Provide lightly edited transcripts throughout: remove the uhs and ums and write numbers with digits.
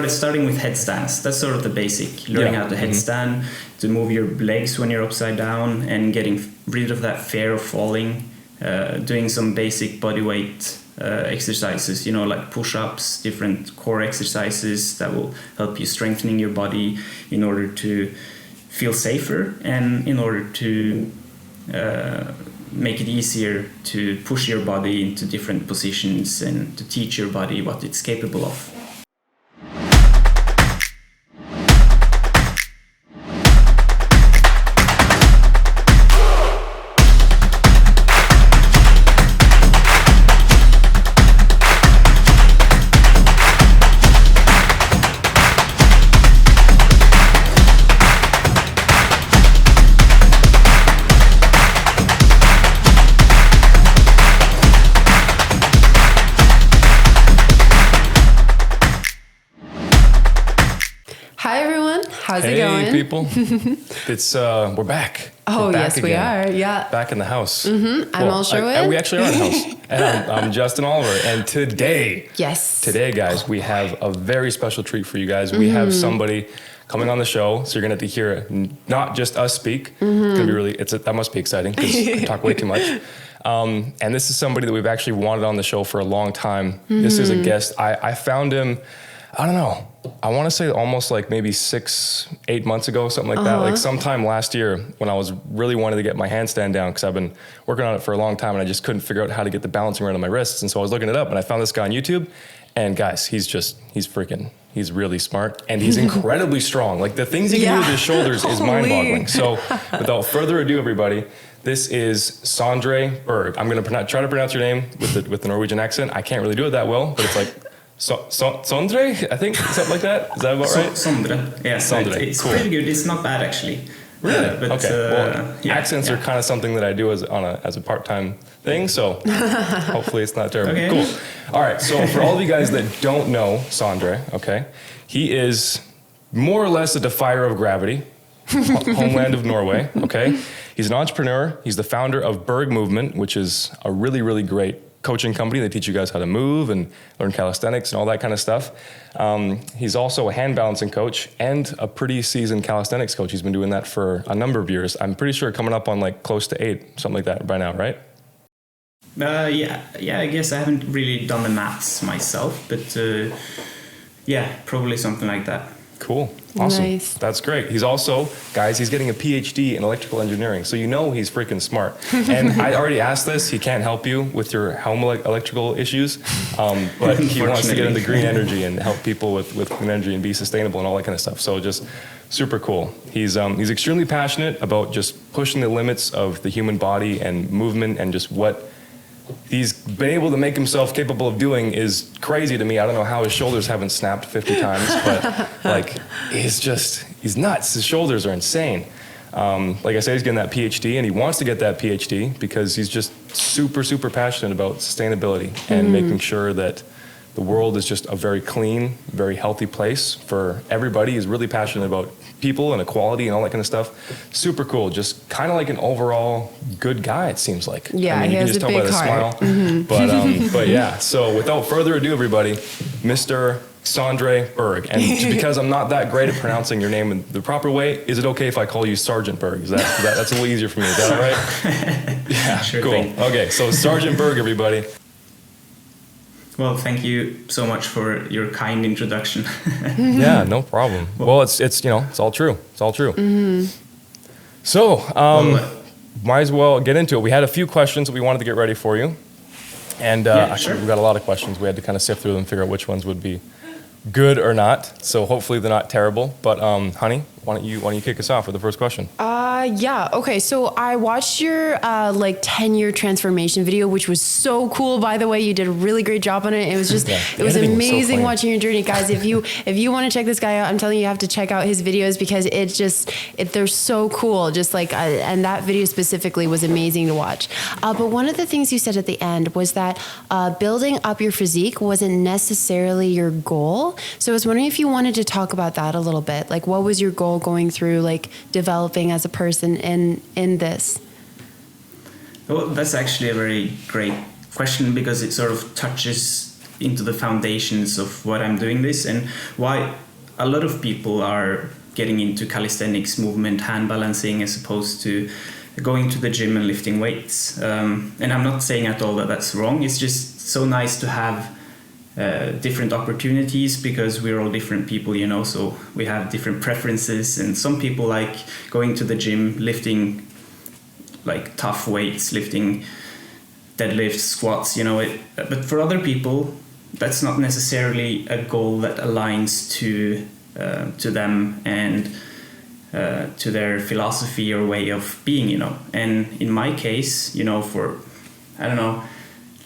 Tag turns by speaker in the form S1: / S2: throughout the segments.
S1: starting with headstands. That's sort of the basic. Learning how to headstand, to move your legs when you're upside down, and getting rid of that fear of falling. Doing some basic bodyweight exercises, like push-ups, different core exercises that will help you strengthening your body in order to feel safer and in order to make it easier to push your body into different positions and to teach your body what it's capable of.
S2: How's it going?
S3: Hey, people. It's we're back.
S2: Oh,
S3: we're back
S2: yes,
S3: again.
S2: we are. Yeah.
S3: Back in the house.
S2: I'm all sure.
S3: We actually are in the house. And I'm Justin Oliver. And today, guys, we have a very special treat for you guys. We have somebody coming on the show, so you're gonna have to hear not just us speak. It's gonna be that must be exciting because I talk way too much. And this is somebody that we've actually wanted on the show for a long time. This is a guest. I found him, I don't know, I want to say almost like maybe 6-8 months ago, something like that. Like sometime last year when I was really wanting to get my handstand down because I've been working on it for a long time and I just couldn't figure out how to get the balancing right on my wrists. And so I was looking it up and I found this guy on YouTube. And guys, he's really smart and he's incredibly strong. Like the things he can do with his shoulders is mind-boggling. So without further ado, everybody, this is Sondre Berg. I'm going to try to pronounce your name with the Norwegian accent. I can't really do it that well, but it's like Sondre, I think, something like that. Is that about right?
S1: Sondre. Yeah, Sondre. It's cool. Pretty good. It's not bad actually.
S3: Really? But, okay. Accents are kind of something that I do as a part-time thing. So hopefully it's not terrible. Okay. Cool. All right. So for all of you guys that don't know Sondre, okay, he is more or less a defier of gravity, homeland of Norway. Okay. He's an entrepreneur. He's the founder of Berg Movement, which is a really, really great coaching company. They teach you guys how to move and learn calisthenics and all that kind of stuff. He's also a hand balancing coach and a pretty seasoned calisthenics coach. He's been doing that for a number of years. I'm pretty sure coming up on like close to 8, something like that by now, right?
S1: Yeah, I guess I haven't really done the maths myself, but probably something like that.
S3: Cool. Awesome.
S2: Nice.
S3: That's great. He's also, guys, he's getting a Ph.D. in electrical engineering. So you know he's freaking smart. And I already asked this. He can't help you with your home electrical issues. But he wants to get into green energy and help people with clean energy and be sustainable and all that kind of stuff. So just super cool. He's extremely passionate about just pushing the limits of the human body and movement and just what he's been able to make himself capable of doing is crazy to me. I don't know how his shoulders haven't snapped 50 times, but like he's nuts. His shoulders are insane. Like I said, he's getting that PhD and he wants to get that PhD because he's just super, super passionate about sustainability and making sure that the world is just a very clean, very healthy place for everybody. He's really passionate about people and equality and all that kind of stuff. Super cool. Just kind of like an overall good guy, it seems like.
S2: Yeah,
S3: I mean,
S2: he has
S3: you can just
S2: a
S3: tell by
S2: big
S3: the
S2: heart.
S3: smile. But yeah, so without further ado, everybody, Mr. Sondre Berg. And because I'm not that great at pronouncing your name in the proper way, is it okay if I call you Sergeant Berg? That's a little easier for me. Is that all right? Yeah,
S1: sure
S3: cool.
S1: Thing.
S3: Okay, so Sergeant Berg, everybody.
S1: Well, thank you so much for your kind introduction.
S3: Yeah, no problem. Well, it's all true. It's all true. So, might as well get into it. We had a few questions that we wanted to get ready for you. And actually, we've got a lot of questions. We had to kind of sift through them and figure out which ones would be good or not. So hopefully they're not terrible. But honey, why don't you kick us off with the first question?
S2: Yeah. Okay. So I watched your 10-year transformation video, which was so cool. By the way, you did a really great job on it. It was just it was amazing watching your journey, guys. If you want to check this guy out, I'm telling you, you have to check out his videos because they're so cool. Just like and that video specifically was amazing to watch. But one of the things you said at the end was that building up your physique wasn't necessarily your goal. So I was wondering if you wanted to talk about that a little bit. Like, what was your goal going through, like, developing as a person in this?
S1: Well, that's actually a very great question because it sort of touches into the foundations of what I'm doing this, and why a lot of people are getting into calisthenics movement, hand balancing, as opposed to going to the gym and lifting weights. And I'm not saying at all that that's wrong. It's just so nice to have different opportunities, because we're all different people, you know, so we have different preferences. And some people like going to the gym, lifting like tough weights, lifting deadlifts, squats, you know, but for other people, that's not necessarily a goal that aligns to them and to their philosophy or way of being, you know. And in my case, you know, for, I don't know,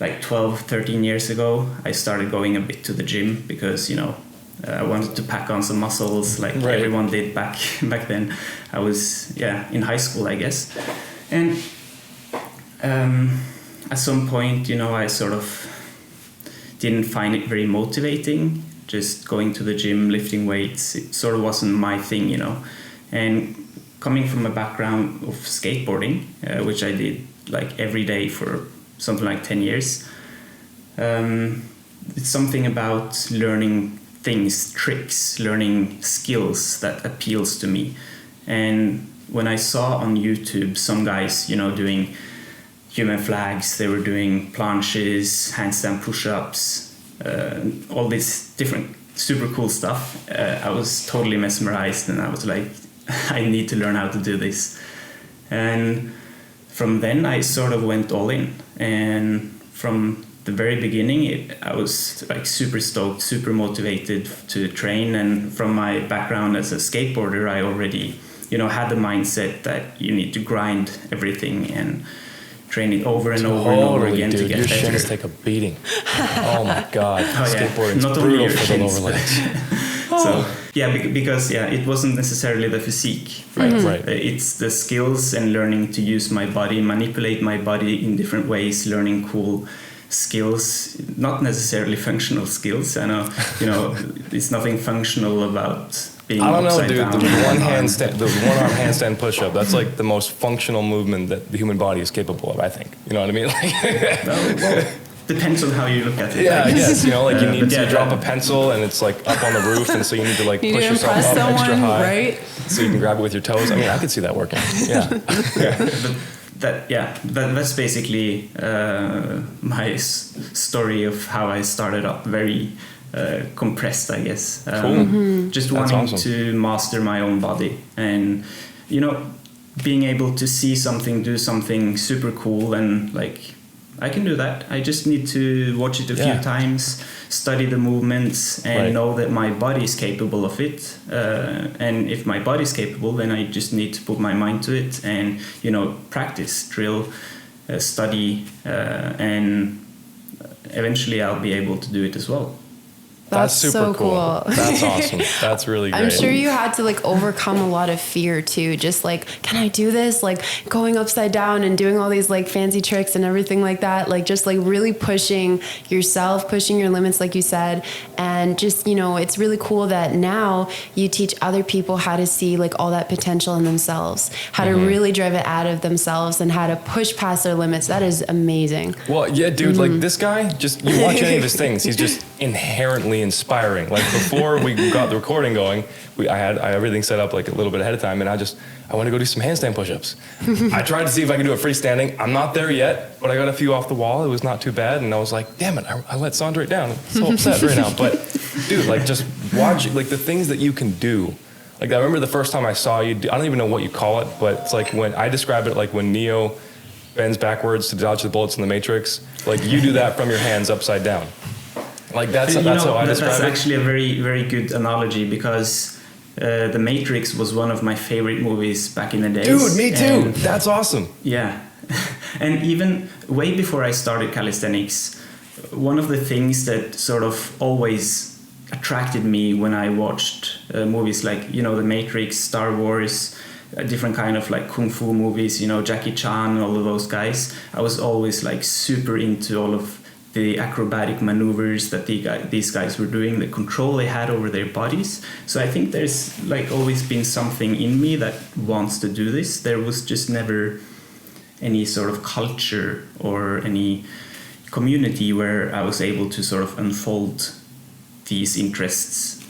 S1: like 12, 13 years ago, I started going a bit to the gym because, you know, I wanted to pack on some muscles like everyone did back then. I was, in high school, I guess. And at some point, you know, I sort of didn't find it very motivating, just going to the gym, lifting weights. It sort of wasn't my thing, you know. And coming from a background of skateboarding, which I did like every day for something like 10 years, it's something about learning things, tricks, learning skills that appeals to me. And when I saw on YouTube some guys, you know, doing human flags, they were doing planches, handstand push-ups, all this different super cool stuff, I was totally mesmerized, and I was like, I need to learn how to do this. And from then I sort of went all in, and from the very beginning I was like super stoked, super motivated to train. And from my background as a skateboarder, I already, you know, had the mindset that you need to grind everything and train it over and over and over again,
S3: dude,
S1: to get
S3: your
S1: better.
S3: shins take a beating. Oh my god, skateboarding's
S1: not
S3: brutal
S1: only your
S3: for the
S1: shins,
S3: lower legs.
S1: So because it wasn't necessarily the physique, right? It's the skills and learning to use my body, manipulate my body in different ways, learning cool skills, not necessarily functional skills. I know, you know, it's nothing functional about being
S3: I don't know,
S1: upside
S3: dude.
S1: down.
S3: The one-arm handstand push-up, that's like the most functional movement that the human body is capable of, I think. You know what I mean?
S1: Well, depends on how you look at it.
S3: Yeah, I guess, you know, like you need to drop
S1: yeah.
S3: a pencil and it's like up on the roof, and so you need to like
S2: you
S3: push yourself up extra high,
S2: right?
S3: so you can grab it with your toes. I mean, I could see that working. Yeah.
S1: But that's basically my story of how I started up. Very compressed, I guess.
S3: Cool.
S1: Just
S3: That's
S1: wanting
S3: awesome.
S1: to master my own body, and, you know, being able to see something, do something super cool, and like, I can do that. I just need to watch it a few times, study the movements, and know that my body is capable of it. And if my body is capable, then I just need to put my mind to it and, you know, practice, drill, study, and eventually I'll be able to do it as well.
S3: That's super
S2: so
S3: cool. That's awesome. That's really great.
S2: I'm sure you had to like overcome a lot of fear too. Just like, can I do this? Like going upside down and doing all these like fancy tricks and everything like that. Like just like really pushing yourself, pushing your limits, like you said. And just, you know, it's really cool that now you teach other people how to see like all that potential in themselves, how to really drive it out of themselves and how to push past their limits. That is amazing.
S3: Well, yeah, dude, like this guy, just you watch any of his things, he's just inherently inspiring. Like before we got the recording going, I had everything set up like a little bit ahead of time, and I want to go do some handstand push-ups. I tried to see if I can do it freestanding. I'm not there yet, but I got a few off the wall. It was not too bad, and I was like, damn it, I let Sondre down. I'm so upset right now. But dude, like just watch like the things that you can do. Like I remember the first time I saw you, I don't even know what you call it, but it's like when I describe it like when Neo bends backwards to dodge the bullets in the Matrix. Like you do that from your hands upside down. Like that's how I describe it.
S1: That's actually a very, very good analogy, because The Matrix was one of my favorite movies back in the days.
S3: Dude, me too. And that's awesome.
S1: Yeah. And even way before I started calisthenics, one of the things that sort of always attracted me when I watched movies like, you know, The Matrix, Star Wars, different kind of like kung fu movies, you know, Jackie Chan, all of those guys, I was always like super into all of the acrobatic maneuvers that these guys were doing, the control they had over their bodies. So I think there's like always been something in me that wants to do this. There was just never any sort of culture or any community where I was able to sort of unfold these interests,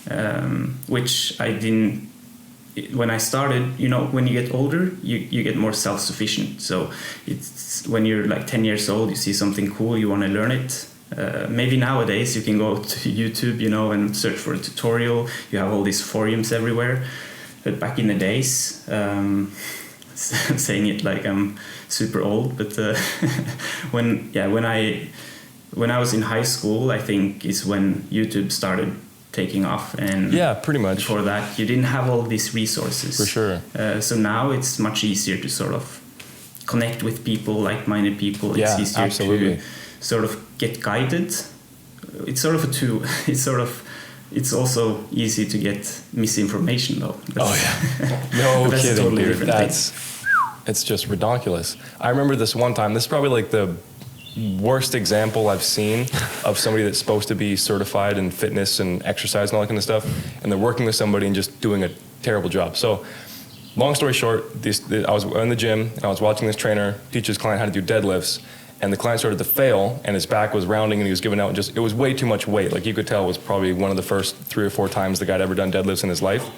S1: which I didn't. When I started, you know, when you get older, you get more self-sufficient. So it's when you're like 10 years old, you see something cool, you want to learn it. Maybe nowadays you can go to YouTube, you know, and search for a tutorial. You have all these forums everywhere. But back in the days, saying it like I'm super old, but when I was in high school, I think is when YouTube started taking off, and
S3: pretty much
S1: before that you didn't have all these resources.
S3: For sure.
S1: So now it's much easier to sort of connect with people, like-minded people. It's easier to sort of get guided. It's sort of a two. It's also easy to get misinformation though.
S3: No kidding, totally dude. It's just ridiculous. I remember this one time. This is probably like the worst example I've seen of somebody that's supposed to be certified in fitness and exercise and all that kind of stuff, and they're working with somebody and just doing a terrible job. So long story short, I was in the gym and I was watching this trainer teach his client how to do deadlifts, and the client started to fail and his back was rounding and he was giving out it was way too much weight. Like you could tell it was probably one of the first 3 or 4 times the guy had ever done deadlifts in his life.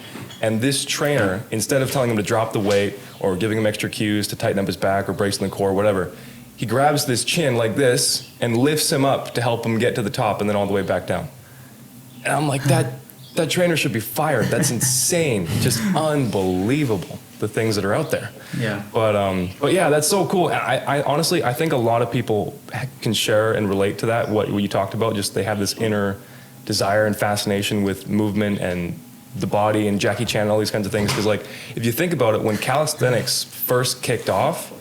S3: And this trainer, instead of telling him to drop the weight or giving him extra cues to tighten up his back or bracing the core or whatever, he grabs this chin like this and lifts him up to help him get to the top and then all the way back down. And I'm like, that trainer should be fired. That's insane. Just unbelievable, the things that are out there.
S1: Yeah.
S3: But yeah, that's so cool. I honestly, I think a lot of people can share and relate to that, what you talked about. Just they have this inner desire and fascination with movement and the body and Jackie Chan and all these kinds of things. Because like, if you think about it, when calisthenics first kicked off,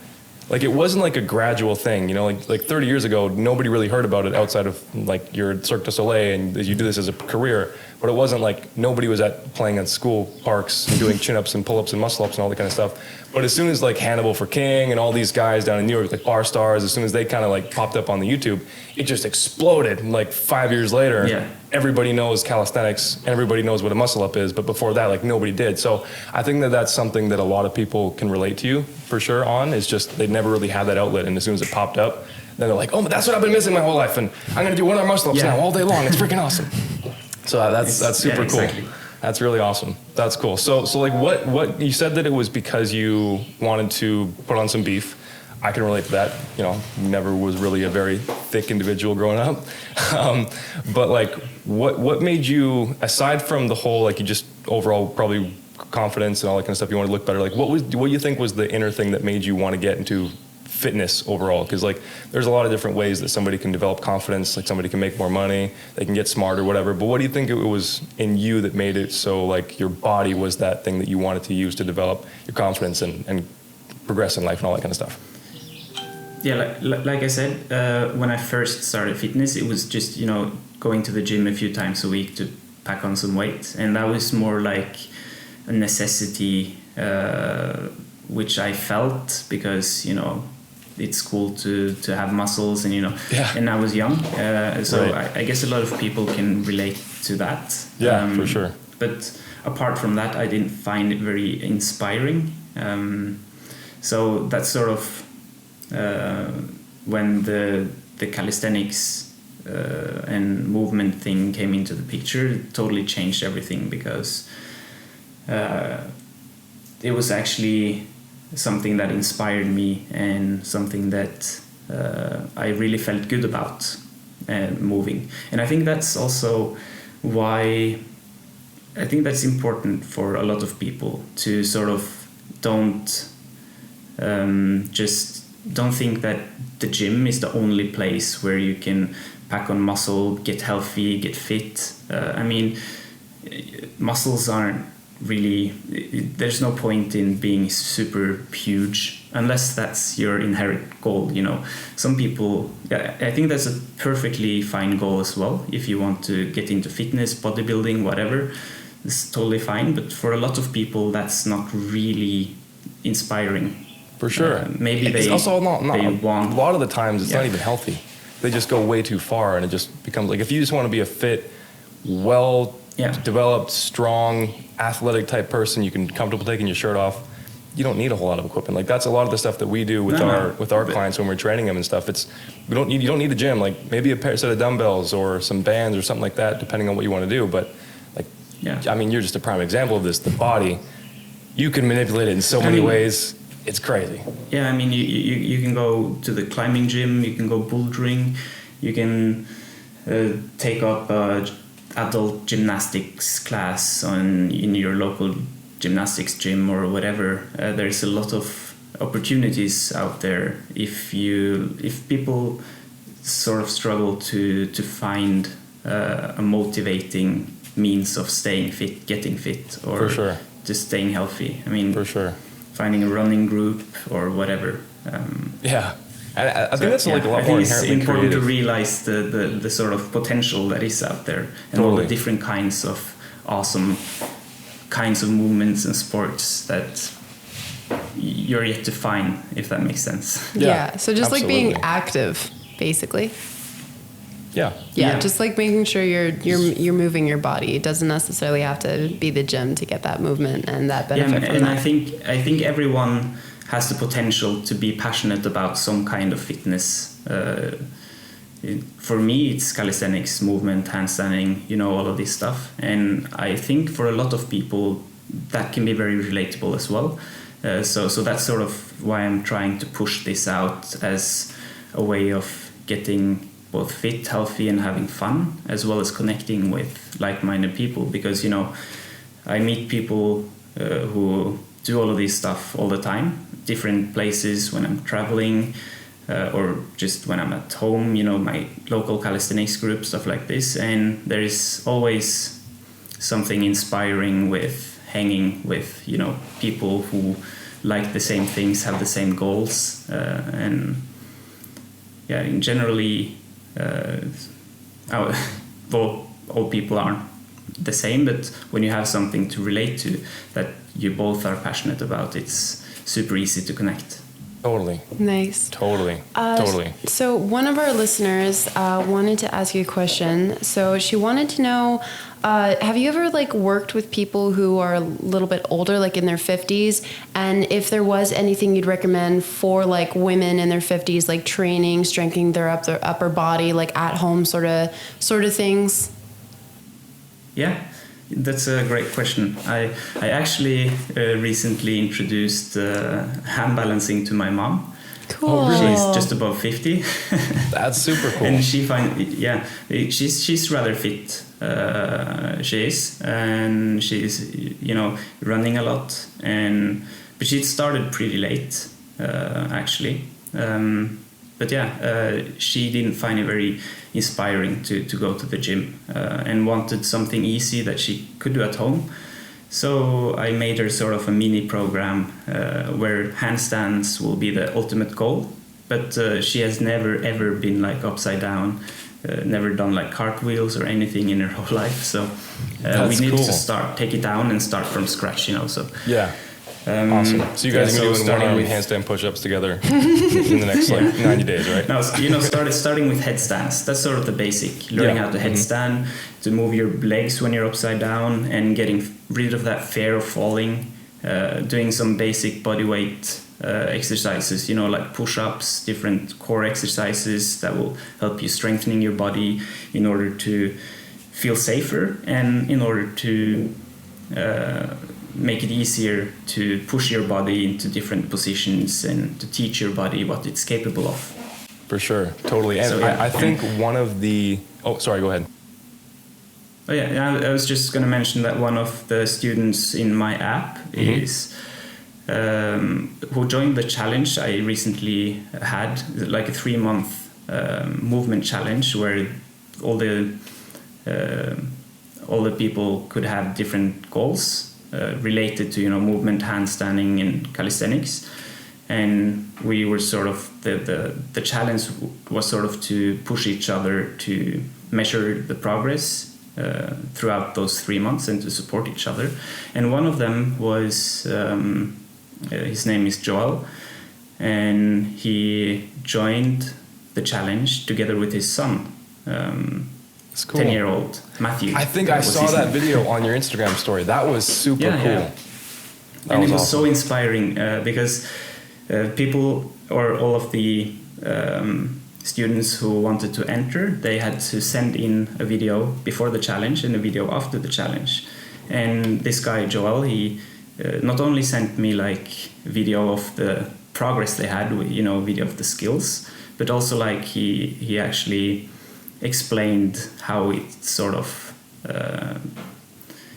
S3: like it wasn't like a gradual thing, you know, like 30 years ago, nobody really heard about it outside of like your Cirque du Soleil and you do this as a career, but it wasn't like nobody was playing at school parks and doing chin-ups and pull-ups and muscle-ups and all that kind of stuff. But as soon as like Hannibal for King and all these guys down in New York, like bar stars, as soon as they kind of like popped up on the YouTube, it just exploded. And like 5 years later, everybody knows calisthenics and everybody knows what a muscle-up is. But before that, like nobody did. So I think that that's something that a lot of people can relate to you for sure on. It's just they never really had that outlet. And as soon as it popped up, then they're like, oh, but that's what I've been missing my whole life. And I'm going to do one-arm muscle-ups now all day long. It's freaking awesome. So that's super cool. Exactly. That's really awesome. That's cool. So like what you said that it was because you wanted to put on some beef. I can relate to that. You know, never was really a very thick individual growing up. But like what made you, aside from the whole, like you just overall probably confidence and all that kind of stuff, you want to look better. Like what do you think was the inner thing that made you want to get into fitness overall? Because like there's a lot of different ways that somebody can develop confidence. Like somebody can make more money, they can get smarter, whatever. But what do you think it was in you that made it so like your body was that thing that you wanted to use to develop your confidence and progress in life and all that kind of stuff?
S1: Yeah, like I said, when I first started fitness, it was just, you know, going to the gym a few times a week to pack on some weight, and that was more like a necessity, which I felt because, you know, it's cool to have muscles and, you know, and I was young. So I guess a lot of people can relate to that.
S3: Yeah, for sure.
S1: But apart from that, I didn't find it very inspiring. So that's sort of when the calisthenics and movement thing came into the picture, it totally changed everything because it was actually something that inspired me and something that I really felt good about moving. And I think that's also why I think that's important for a lot of people to sort of don't think that the gym is the only place where you can pack on muscle, get healthy, get fit. I mean, muscles aren't really, there's no point in being super huge unless that's your inherent goal, you know. Some people, I think that's a perfectly fine goal as well. If you want to get into fitness, bodybuilding, whatever, it's totally fine. But for a lot of people, that's not really inspiring.
S3: For sure.
S1: Maybe
S3: it's also not
S1: want,
S3: a lot of the times it's not even healthy. They just go way too far and it just becomes like, if you just want to be a fit, developed, strong, athletic type person, you can comfortable taking your shirt off, you don't need a whole lot of equipment. Like that's a lot of the stuff that we do with our clients when we're training them and stuff. You don't need the gym. Like maybe a set of dumbbells or some bands or something like that, depending on what you want to do. But like, I mean, you're just a prime example of this. The body, you can manipulate it in so many ways. It's crazy.
S1: Yeah, I mean, you can go to the climbing gym, you can go bouldering, you can take up a adult gymnastics class in your local gymnastics gym or whatever. There's a lot of opportunities out there if people sort of struggle to find a motivating means of staying fit, getting fit, or just staying healthy. I mean,
S3: for sure,
S1: finding a running group or whatever.
S3: I think that's like a lot more inherently
S1: it's important
S3: creative.
S1: to realize the sort of potential that is out there and all the different kinds of awesome kinds of movements and sports that you're yet to find, if that makes sense.
S2: Yeah. So just like being active, basically.
S3: Yeah.
S2: Just like making sure you're moving your body. It doesn't necessarily have to be the gym to get that movement and that benefit from that.
S1: I think everyone has the potential to be passionate about some kind of fitness. For me, it's calisthenics, movement, handstanding, all of this stuff. And I think for a lot of people, that can be very relatable as well. So that's sort of why I'm trying to push this out as a way of getting both fit, healthy, and having fun, as well as connecting with like-minded people. Because, I meet people who do all of this stuff all the time, different places when I'm traveling, or just when I'm at home, my local calisthenics group, stuff like this. And there is always something inspiring with hanging with, people who like the same things, have the same goals. Generally, all people aren't the same, but when you have something to relate to that you both are passionate about, it's super easy to connect.
S3: Totally.
S2: Nice.
S3: Totally.
S2: So one of our listeners wanted to ask you a question. So she wanted to know, have you ever worked with people who are a little bit older, like in their 50s? And if there was anything you'd recommend for women in their 50s, like training, strengthening their upper body, at home sort of things?
S1: Yeah. That's a great question. I actually recently introduced hand balancing to my mom.
S2: Cool. Oh,
S1: really? She's just above 50.
S3: That's super cool.
S1: And she's rather fit. She is, and she's running a lot. But she started pretty late, actually. She didn't find it very inspiring to go to the gym and wanted something easy that she could do at home. So I made her sort of a mini program where handstands will be the ultimate goal. But she has never ever been upside down, never done cartwheels or anything in her whole life. So we needed to take it down and start from scratch, So
S3: yeah. Awesome. So you guys are going to be doing one-arm handstand push-ups together in the next 90 days, right?
S1: No, starting with headstands. That's sort of the basic. Learning how to headstand, to move your legs when you're upside down, and getting rid of that fear of falling. Doing some basic bodyweight exercises, like push-ups, different core exercises that will help you strengthening your body in order to feel safer and in order to make it easier to push your body into different positions and to teach your body what it's capable of.
S3: For sure, totally. And I think one of the... Oh, sorry, go ahead.
S1: Oh yeah, I was just going to mention that one of the students in my app is who joined the challenge I recently had, a 3-month movement challenge where all the people could have different goals related to movement, handstanding, and calisthenics. And we were sort of the challenge was sort of to push each other to measure the progress throughout those 3 months and to support each other. And one of them was his name is Joel, and he joined the challenge together with his son.
S3: It's cool.
S1: 10-year-old Matthew.
S3: I think I saw that video on your Instagram story. That was super cool.
S1: And it was so inspiring because people, or all of the students who wanted to enter, they had to send in a video before the challenge and a video after the challenge. And this guy Joel, he not only sent me like video of the progress they had, you know, video of the skills, but also like he actually explained how it sort of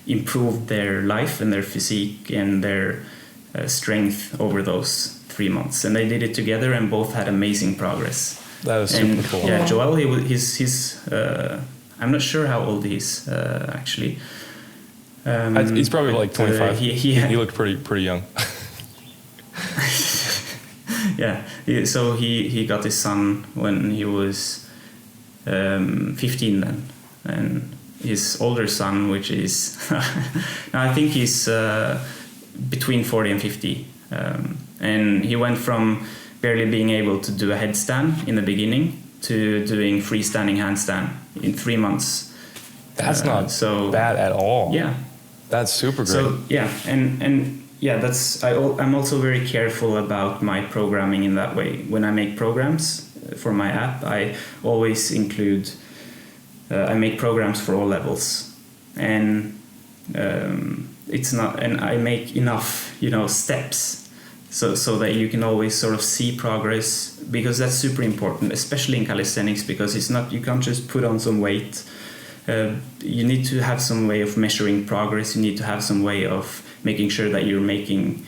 S1: improved their life and their physique and their strength over those 3 months. And they did it together and both had amazing progress.
S3: That was super cool.
S1: Yeah, Joel, he's I'm not sure how old he is actually.
S3: He's probably like 25. He looked pretty young.
S1: Yeah, so he got his son when he was 15 then, and his older son, which is now I think he's between 40 and 50, and he went from barely being able to do a headstand in the beginning to doing freestanding handstand in 3 months.
S3: That's not so bad at all.
S1: Yeah,
S3: that's super great.
S1: So yeah, and yeah, I'm also very careful about my programming in that way. When I make programs for my app, I always include I make programs for all levels, and it's not, and I make enough, you know, steps so that you can always sort of see progress, because that's super important, especially in calisthenics, because it's not, you can't just put on some weight. You need to have some way of measuring progress. You need to have some way of making sure that you're making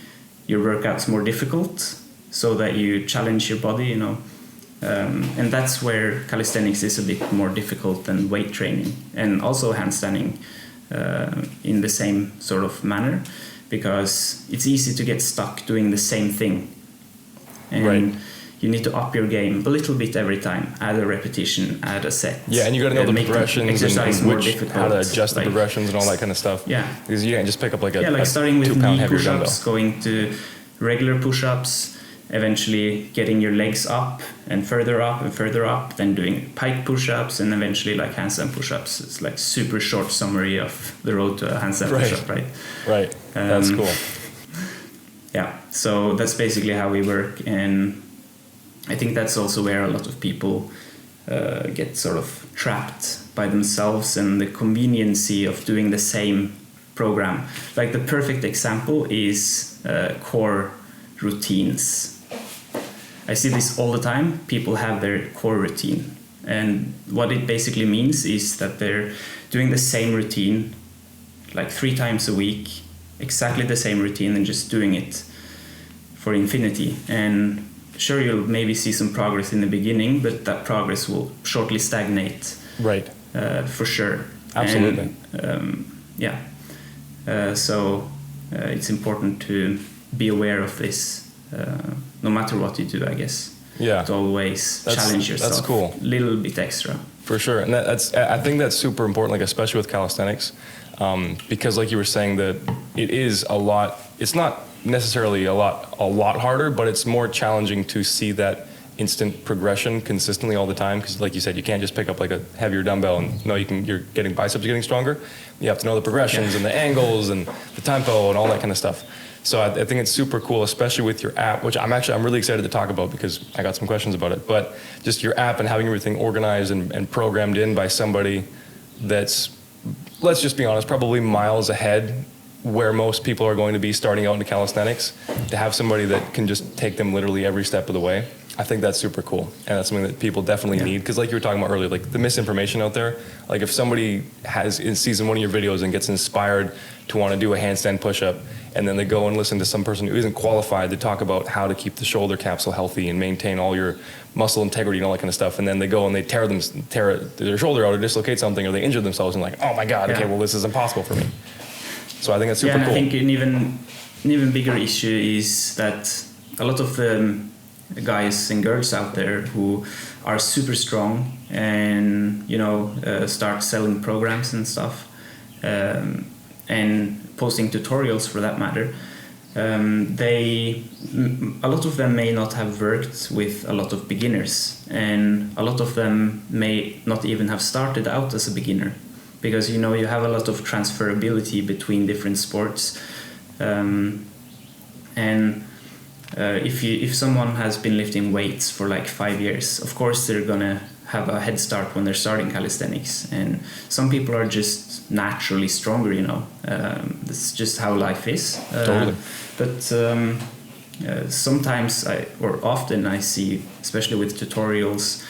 S1: your workouts more difficult, so that you challenge your body, you know. And that's where calisthenics is a bit more difficult than weight training, and also handstanding in the same sort of manner, because it's easy to get stuck doing the same thing. And
S3: right.
S1: You need to up your game a little bit every time. Add a repetition, add a set.
S3: Yeah, and you got to know the progressions and how to adjust the
S1: like,
S3: progressions and all that kind of stuff.
S1: Yeah,
S3: because you can't just pick up like a
S1: starting with
S3: 2 pound
S1: knee
S3: heavier
S1: push-ups,
S3: dumbbell.
S1: going to regular push-ups, eventually getting your legs up and further up, then doing pike push-ups, and eventually like handstand push-ups. It's like super short summary of the road to a handstand push-up, right?
S3: Right. That's cool.
S1: Yeah, so that's basically how we work, and I think that's also where a lot of people get sort of trapped by themselves and the conveniency of doing the same program. Like the perfect example is core routines. I see this all the time. People have their core routine, and what it basically means is that they're doing the same routine like 3 times a week, exactly the same routine, and just doing it for infinity. And sure, you'll maybe see some progress in the beginning, but that progress will shortly stagnate.
S3: Right.
S1: For sure.
S3: Absolutely.
S1: And, so it's important to be aware of this, no matter what you do, I guess.
S3: Yeah.
S1: To always challenge yourself.
S3: That's cool.
S1: A little bit extra.
S3: For sure, and I think that's super important, like especially with calisthenics, because like you were saying, that it is a lot. It's not necessarily a lot harder, but it's more challenging to see that instant progression consistently all the time, because like you said, you can't just pick up like a heavier dumbbell and know you're getting biceps getting stronger. You have to know the progressions and the angles and the tempo and all that kind of stuff. So I think it's super cool, especially with your app, which I'm really excited to talk about, because I got some questions about it. But just your app and having everything organized and programmed in by somebody that's, let's just be honest, probably miles ahead where most people are going to be starting out into calisthenics. To have somebody that can just take them literally every step of the way, I think that's super cool. And that's something that people definitely need, because like you were talking about earlier, like the misinformation out there, like if somebody sees in one of your videos and gets inspired to want to do a handstand push-up, and then they go and listen to some person who isn't qualified to talk about how to keep the shoulder capsule healthy and maintain all your muscle integrity and all that kind of stuff, and then they go and they tear their shoulder out or dislocate something, or they injure themselves, and like, oh my God, okay, well this is impossible for me. So I think that's super cool.
S1: I think an even bigger issue is that a lot of the guys and girls out there who are super strong and start selling programs and stuff, and posting tutorials for that matter, a lot of them may not have worked with a lot of beginners, and a lot of them may not even have started out as a beginner, because you have a lot of transferability between different sports. And if someone has been lifting weights for like 5 years, of course they're gonna have a head start when they're starting calisthenics. And some people are just naturally stronger, you know. That's just how life is.
S3: Totally.
S1: But sometimes often I see, especially with tutorials,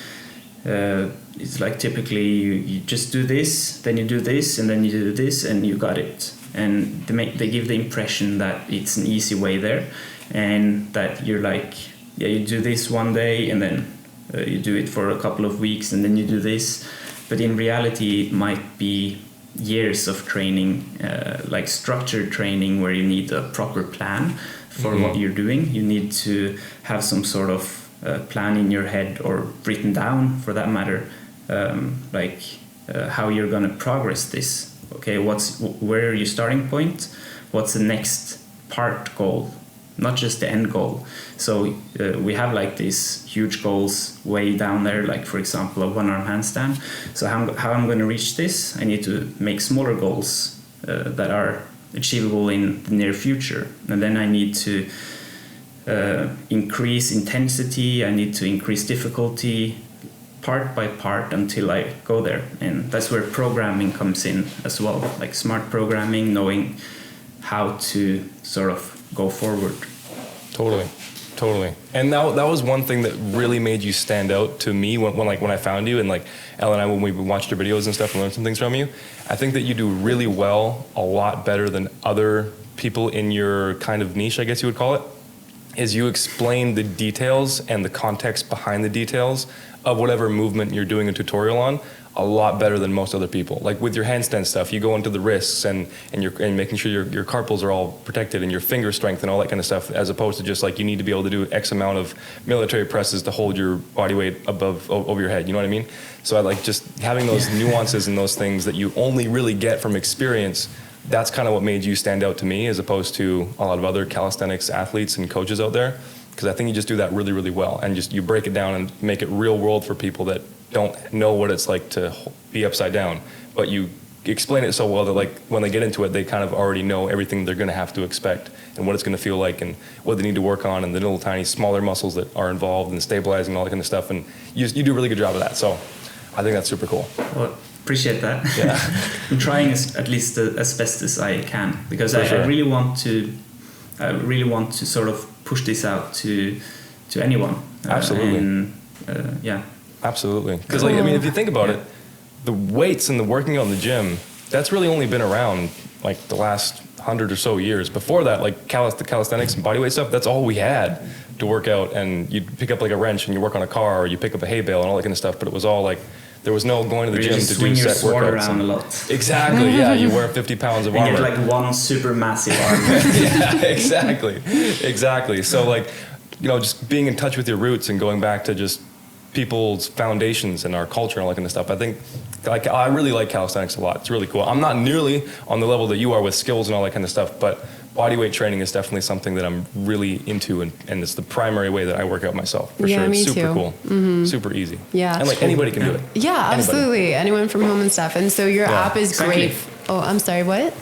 S1: it's like typically you just do this, then you do this, and then you do this, and you got it. And they give the impression that it's an easy way there, and that you're like, yeah, you do this one day, and then you do it for a couple of weeks, and then you do this. But in reality, it might be years of training, like structured training, where you need a proper plan for what you're doing. You need to have some sort of plan in your head, or written down for that matter, how you're going to progress this. Okay, where are your starting point? What's the next part goal? Not just the end goal. So we have like these huge goals way down there, like for example a one-arm handstand. So how I'm going to reach this, I need to make smaller goals that are achievable in the near future. And then I need to increase intensity, I need to increase difficulty part by part until I go there. And that's where programming comes in as well, like smart programming, knowing how to sort of go forward. Totally.
S3: And that was one thing that really made you stand out to me when I found you, and like Elle and I, when we watched your videos and stuff and learned some things from you. I think that you do really well, a lot better than other people in your kind of niche, I guess you would call it, is you explain the details and the context behind the details of whatever movement you're doing a tutorial on a lot better than most other people. Like with your handstand stuff, you go into the wrists and making sure your carpals are all protected, and your finger strength and all that kind of stuff, as opposed to just like you need to be able to do X amount of military presses to hold your body weight over your head. You know what I mean? So I like just having those nuances and those things that you only really get from experience. That's kind of what made you stand out to me, as opposed to a lot of other calisthenics athletes and coaches out there. Because I think you just do that really, really well, and just you break it down and make it real world for people that don't know what it's like to be upside down. But you explain it so well that like when they get into it, they kind of already know everything they're going to have to expect, and what it's going to feel like, and what they need to work on, and the little tiny smaller muscles that are involved, and stabilizing and all that kind of stuff. And you do a really good job of that. So I think that's super cool.
S1: Well, appreciate that.
S3: Yeah.
S1: I'm trying at least as best as I can, because I really want to sort of push this out to anyone.
S3: Absolutely.
S1: Yeah.
S3: Absolutely. Because like, I mean, if you think about it, the weights and the working out in the gym, that's really only been around like the last 100 or so years. Before that, like the calisthenics and bodyweight stuff, that's all we had to work out. And you'd pick up like a wrench and you work on a car, or you pick up a hay bale and all that kind of stuff. But it was all like, there was no going to the gym to do set workouts.
S1: Around a lot.
S3: Exactly. Yeah. You wear 50 pounds of armor.
S1: You get like one super massive armor.
S3: Yeah, exactly. So like, you know, just being in touch with your roots and going back to just people's foundations and our culture and all that kind of stuff. I think, like, I really like calisthenics a lot. It's really cool. I'm not nearly on the level that you are with skills and all that kind of stuff, but bodyweight training is definitely something that I'm really into, and it's the primary way that I work out myself, for sure. It's super cool. Mm-hmm. Super easy.
S2: Yeah.
S3: And like anybody can do it.
S2: Yeah, absolutely. Anyone from home and stuff. And so your app is great. Oh, I'm sorry, what?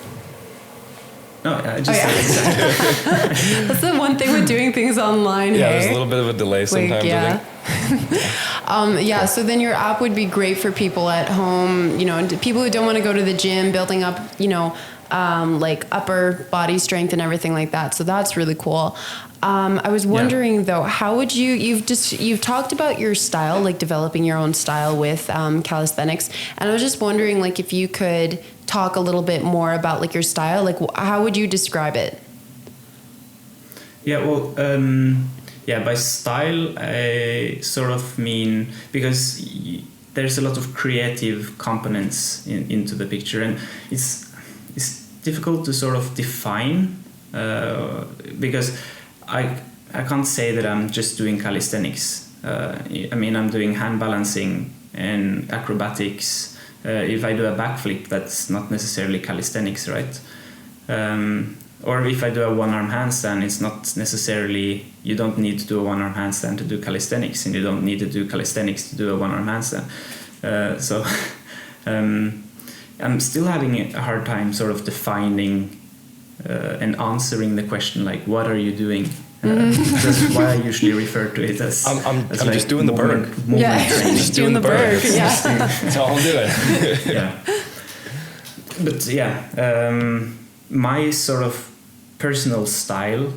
S1: No, I just exactly.
S2: That's the one thing with doing things online.
S3: Yeah, there's a little bit of a delay sometimes, I think.
S2: So then your app would be great for people at home, you know, people who don't want to go to the gym, building up, you know, like upper body strength and everything like that. So that's really cool. I was wondering though, how would you've talked about your style, like developing your own style with calisthenics. And I was just wondering, like, if you could talk a little bit more about like your style, like how would you describe it?
S1: Yeah, well, by style, I sort of mean, because there's a lot of creative components into the picture, and it's difficult to sort of define, because I can't say that I'm just doing calisthenics. I mean, I'm doing hand balancing and acrobatics. If I do a backflip, that's not necessarily calisthenics, right? Or if I do a one-arm handstand, it's not necessarily, you don't need to do a one-arm handstand to do calisthenics, and you don't need to do calisthenics to do a one-arm handstand. I'm still having a hard time sort of defining and answering the question like, what are you doing? That's why I usually refer to it as
S3: I'm
S1: like
S3: just doing the Berg.
S2: Just doing the Berg. Yeah.
S3: That's all I'm doing.
S1: Yeah. But yeah, my sort of personal style,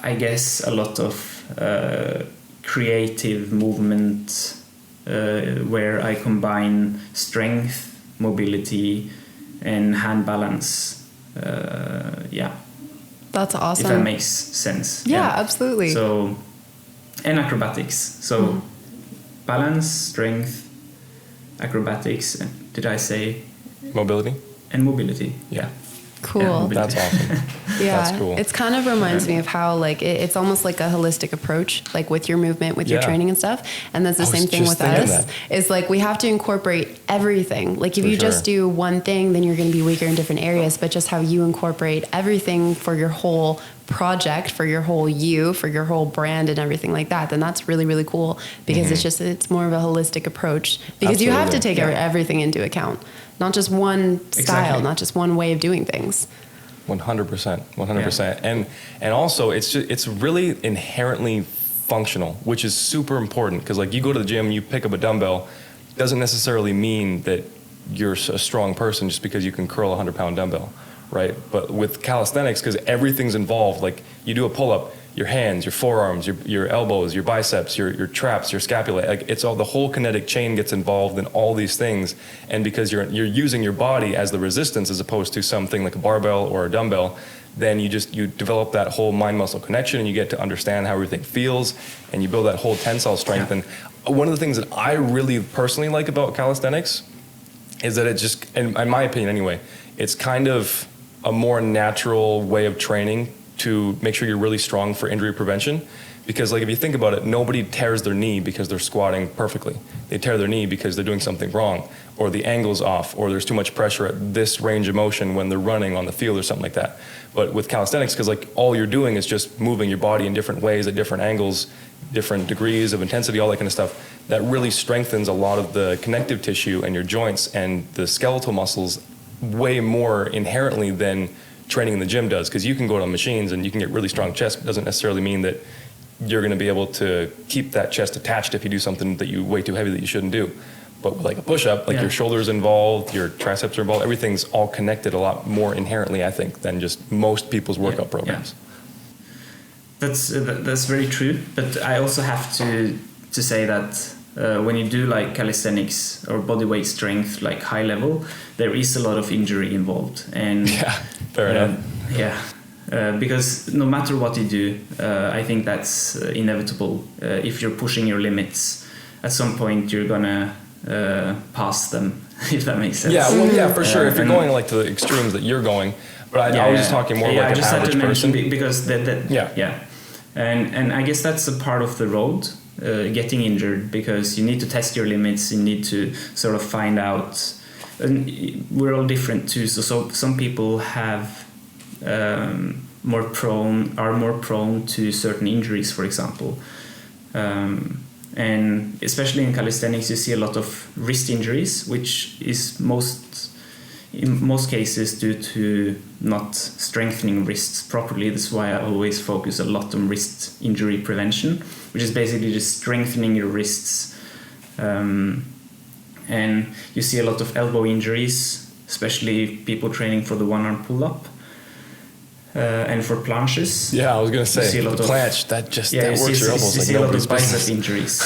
S1: I guess a lot of creative movement where I combine strength, mobility, and hand balance. Yeah.
S2: That's awesome.
S1: If that makes sense.
S2: Yeah, absolutely.
S1: So, and acrobatics. So, balance, strength, acrobatics, and did I say?
S3: Mobility?
S1: And mobility. Yeah.
S2: Cool.
S1: Yeah,
S3: that's awesome.
S2: Yeah,
S3: that's cool.
S2: It's kind of reminds me of how like it's almost like a holistic approach, like with your movement, with your training and stuff. And that's the same thing with us. Is like we have to incorporate everything. Like if you just do one thing, then you're going to be weaker in different areas. But just how you incorporate everything for your whole project, for your whole for your whole brand and everything like that, then that's really, really cool because it's more of a holistic approach because you have to take everything into account. Not just one style, not just one way of doing things.
S3: 100%, 100%. And also it's really inherently functional, which is super important because like you go to the gym, you pick up a dumbbell, doesn't necessarily mean that you're a strong person just because you can curl a 100-pound dumbbell, right? But with calisthenics, because everything's involved, like you do a pull-up, your hands, your forearms, your elbows, your biceps, your traps, your scapula, like it's all, the whole kinetic chain gets involved in all these things. And because you're using your body as the resistance as opposed to something like a barbell or a dumbbell, then you develop that whole mind-muscle connection and you get to understand how everything feels and you build that whole tensile strength. And one of the things that I really personally like about calisthenics is that it just, in my opinion anyway, it's kind of a more natural way of training to make sure you're really strong for injury prevention. Because like if you think about it, nobody tears their knee because they're squatting perfectly. They tear their knee because they're doing something wrong, or the angle's off, or there's too much pressure at this range of motion when they're running on the field or something like that. But with calisthenics, because like all you're doing is just moving your body in different ways at different angles, different degrees of intensity, all that kind of stuff, that really strengthens a lot of the connective tissue and your joints and the skeletal muscles way more inherently than training in the gym does, because you can go to machines and you can get really strong chest, but it doesn't necessarily mean that you're going to be able to keep that chest attached if you do something that you way too heavy that you shouldn't do. But with like a push-up, like your shoulders involved, your triceps are involved, everything's all connected a lot more inherently, I think, than just most people's workout programs.
S1: That's very true, but I also have to say that when you do like calisthenics or bodyweight strength, like high level, there is a lot of injury involved. And
S3: fair enough.
S1: Because no matter what you do, I think that's inevitable. If you're pushing your limits, at some point you're gonna pass them, if that makes sense.
S3: Yeah, well, for sure. If you're going like to the extremes that you're going, but I was just talking more like an average person.
S1: Because and I guess that's a part of the road, getting injured, because you need to test your limits. You need to sort of find out. And we're all different too. So some people have more prone to certain injuries, for example. And especially in calisthenics, you see a lot of wrist injuries, which is in most cases due to not strengthening wrists properly. That's why I always focus a lot on wrist injury prevention, which is basically just strengthening your wrists. And you see a lot of elbow injuries, especially people training for the one-arm pull-up. And for planches.
S3: Yeah, I was going to say, the planche, that works your elbows like nobody's business. You see a lot of bicep injuries.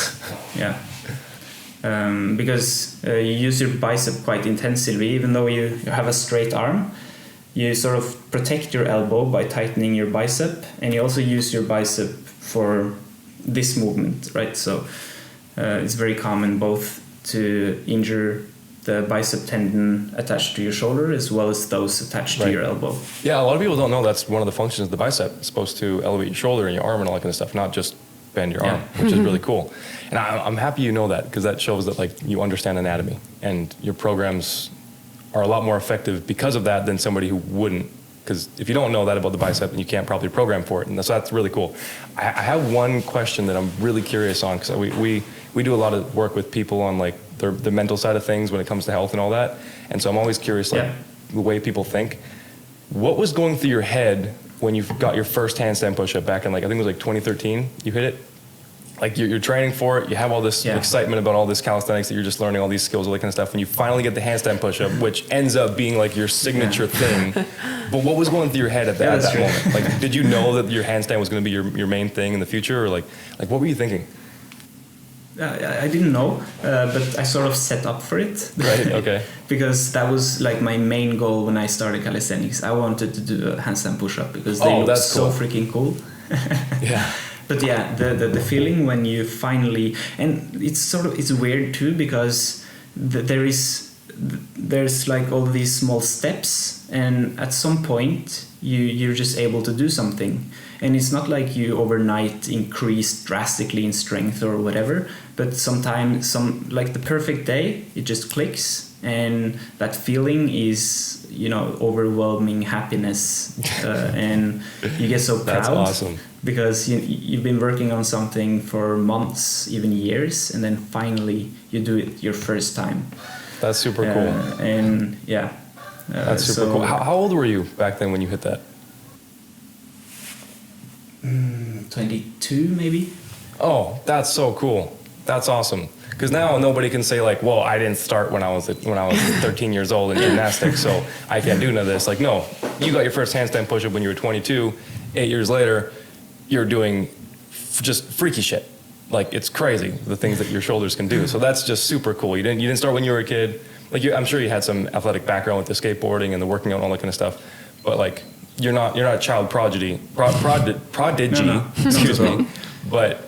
S1: Because you use your bicep quite intensively, even though you have a straight arm. You sort of protect your elbow by tightening your bicep, and you also use your bicep for this movement, right? So it's very common both to injure the bicep tendon attached to your shoulder as well as those attached to your elbow.
S3: Yeah, a lot of people don't know that's one of the functions of the bicep. It's supposed to elevate your shoulder and your arm and all that kind of stuff, not just bend your arm, which is really cool. And I'm happy you know that, because that shows that like you understand anatomy and your programs are a lot more effective because of that than somebody who wouldn't. Because if you don't know that about the bicep, then you can't probably program for it. And so that's really cool. I have one question that I'm really curious on, because we do a lot of work with people on like the mental side of things when it comes to health and all that. And so I'm always curious, like the way people think. What was going through your head when you got your first handstand push-up back in, like, I think it was like 2013, you hit it? Like, you're training for it, you have all this excitement about all this calisthenics that you're just learning, all these skills, all that kind of stuff, and you finally get the handstand push-up, which ends up being like your signature thing. But what was going through your head at that moment? Like, did you know that your handstand was going to be your main thing in the future, or like what were you thinking?
S1: I didn't know, but I sort of set up for it.
S3: Right, okay.
S1: Because that was like my main goal when I started calisthenics. I wanted to do a handstand push-up because they look so freaking cool.
S3: Yeah.
S1: But yeah, the feeling when you finally, and it's weird too, because there's like all these small steps, and at some point you're just able to do something. And it's not like you overnight increase drastically in strength or whatever, but sometimes like the perfect day, it just clicks, and that feeling is, overwhelming happiness, and you get so proud.
S3: That's awesome.
S1: Because you've been working on something for months, even years, and then finally you do it your first time.
S3: That's super cool.
S1: And yeah.
S3: That's super cool. How old were you back then when you hit that?
S1: 22 maybe.
S3: Oh, that's so cool. That's awesome. Because now nobody can say like, well, I didn't start when I was 13 years old in gymnastics, so I can't do none of this. Like, no, you got your first handstand push-up when you were 22. 8 years later, you're doing just freaky shit. Like, it's crazy the things that your shoulders can do. So that's just super cool. You didn't start when you were a kid. Like, I'm sure you had some athletic background with the skateboarding and the working out and all that kind of stuff. But like, you're not a child prodigy. No. Excuse me. But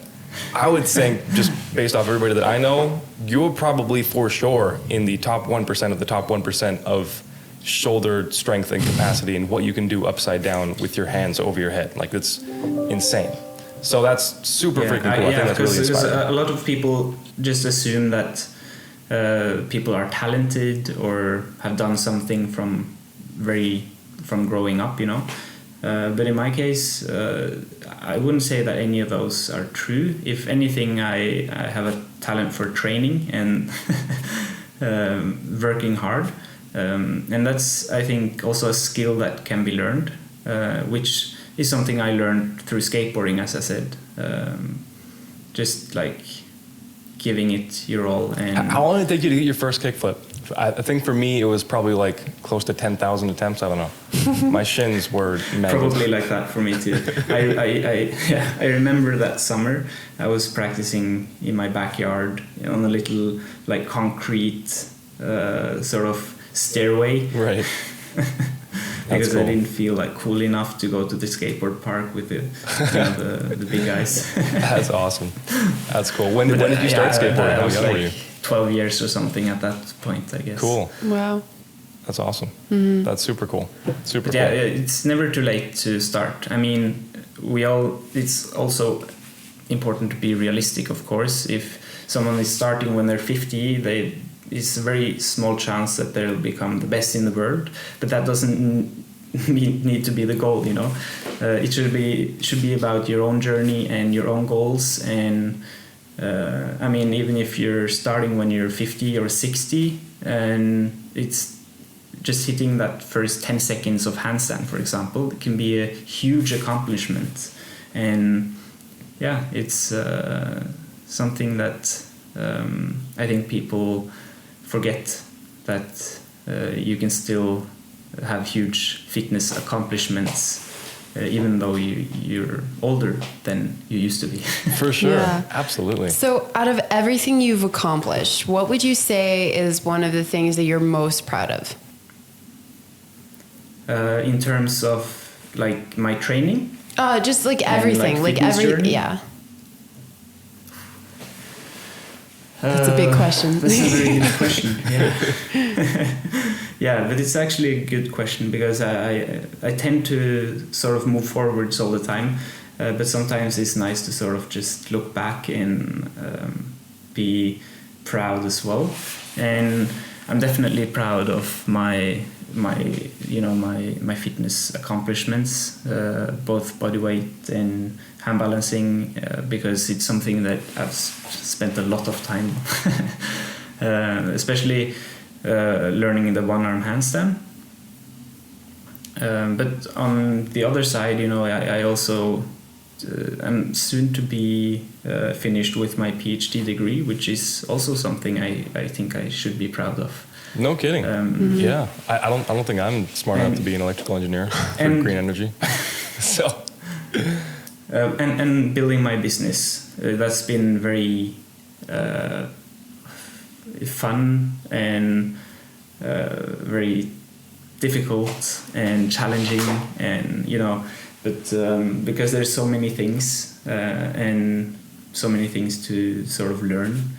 S3: I would think, just based off everybody that I know, you're probably for sure in the top 1% of the top 1% of shoulder strength and capacity and what you can do upside down with your hands over your head. Like, it's insane. So that's super freaking cool. I think that's really inspiring.
S1: A lot of people just assume that people are talented or have done something from growing up, but in my case, I wouldn't say that any of those are true. If anything, I have a talent for training and working hard. And that's, I think, also a skill that can be learned, which is something I learned through skateboarding, as I said. Just like giving it your all. And
S3: how long did it take you to get your first kickflip? I think for me, it was probably like close to 10,000 attempts. I don't know. My shins were mangled.
S1: Probably like that for me too. I remember that summer I was practicing in my backyard on a little like concrete sort of stairway.
S3: Right.
S1: Because
S3: cool.
S1: I didn't feel like cool enough to go to the skateboard park with the big guys.
S3: That's awesome. That's cool. When did you start skateboarding? How young were you?
S1: 12 years or something at that point, I guess.
S3: Cool.
S2: Wow.
S3: That's awesome. Mm-hmm. That's super cool. Super cool.
S1: Yeah, it's never too late to start. I mean, it's also important to be realistic, of course. If someone is starting when they're 50, it's a very small chance that they'll become the best in the world, but that doesn't need to be the goal, It should be about your own journey and your own goals. And I mean, even if you're starting when you're 50 or 60 and it's just hitting that first 10 seconds of handstand, for example, it can be a huge accomplishment. And yeah, it's something that I think people forget, that you can still have huge fitness accomplishments even though you're older than you used to be.
S3: For sure. Yeah. Absolutely.
S2: So out of everything you've accomplished, what would you say is one of the things that you're most proud of?
S1: In terms of like my training?
S2: Just like everything, like
S1: journey?
S2: Yeah. That's a big question.
S1: That's a very good question. Yeah. Yeah, but it's actually a good question because I tend to sort of move forwards all the time, but sometimes it's nice to sort of just look back and be proud as well. And I'm definitely proud of my fitness accomplishments, both bodyweight and handbalancing, because it's something that I've spent a lot of time, especially learning the one-arm handstand. But on the other side, I also I'm soon to be finished with my PhD degree, which is also something I think I should be proud of.
S3: No kidding. Yeah, I don't think I'm smart enough to be an electrical engineer for green energy. So,
S1: and building my business, that's been very fun and very difficult and challenging, and but because there's so many things and so many things to sort of learn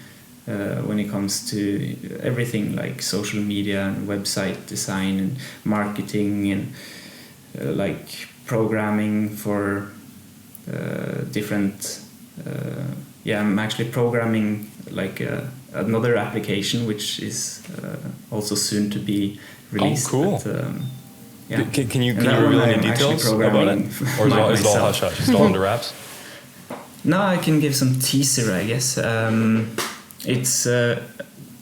S1: when it comes to everything like social media and website design and marketing and like programming for different I'm actually programming like another application which is also soon to be released.
S3: Oh, cool.
S1: But,
S3: Can you reveal any details about it? Or is it all hush hush? Is it all under wraps?
S1: No, I can give some teaser, I guess. It's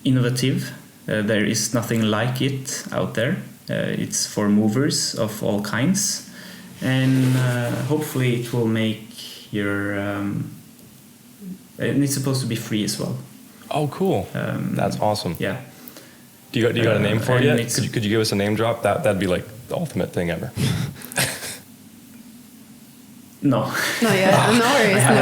S1: innovative. There is nothing like it out there. It's for movers of all kinds. And hopefully it will make your... and it's supposed to be free as well.
S3: Oh, cool. That's awesome.
S1: Yeah.
S3: Do you got a name for it yet? Could you give us a name drop? That'd be like the ultimate thing ever.
S1: No.
S2: Not yet. No worries.
S3: I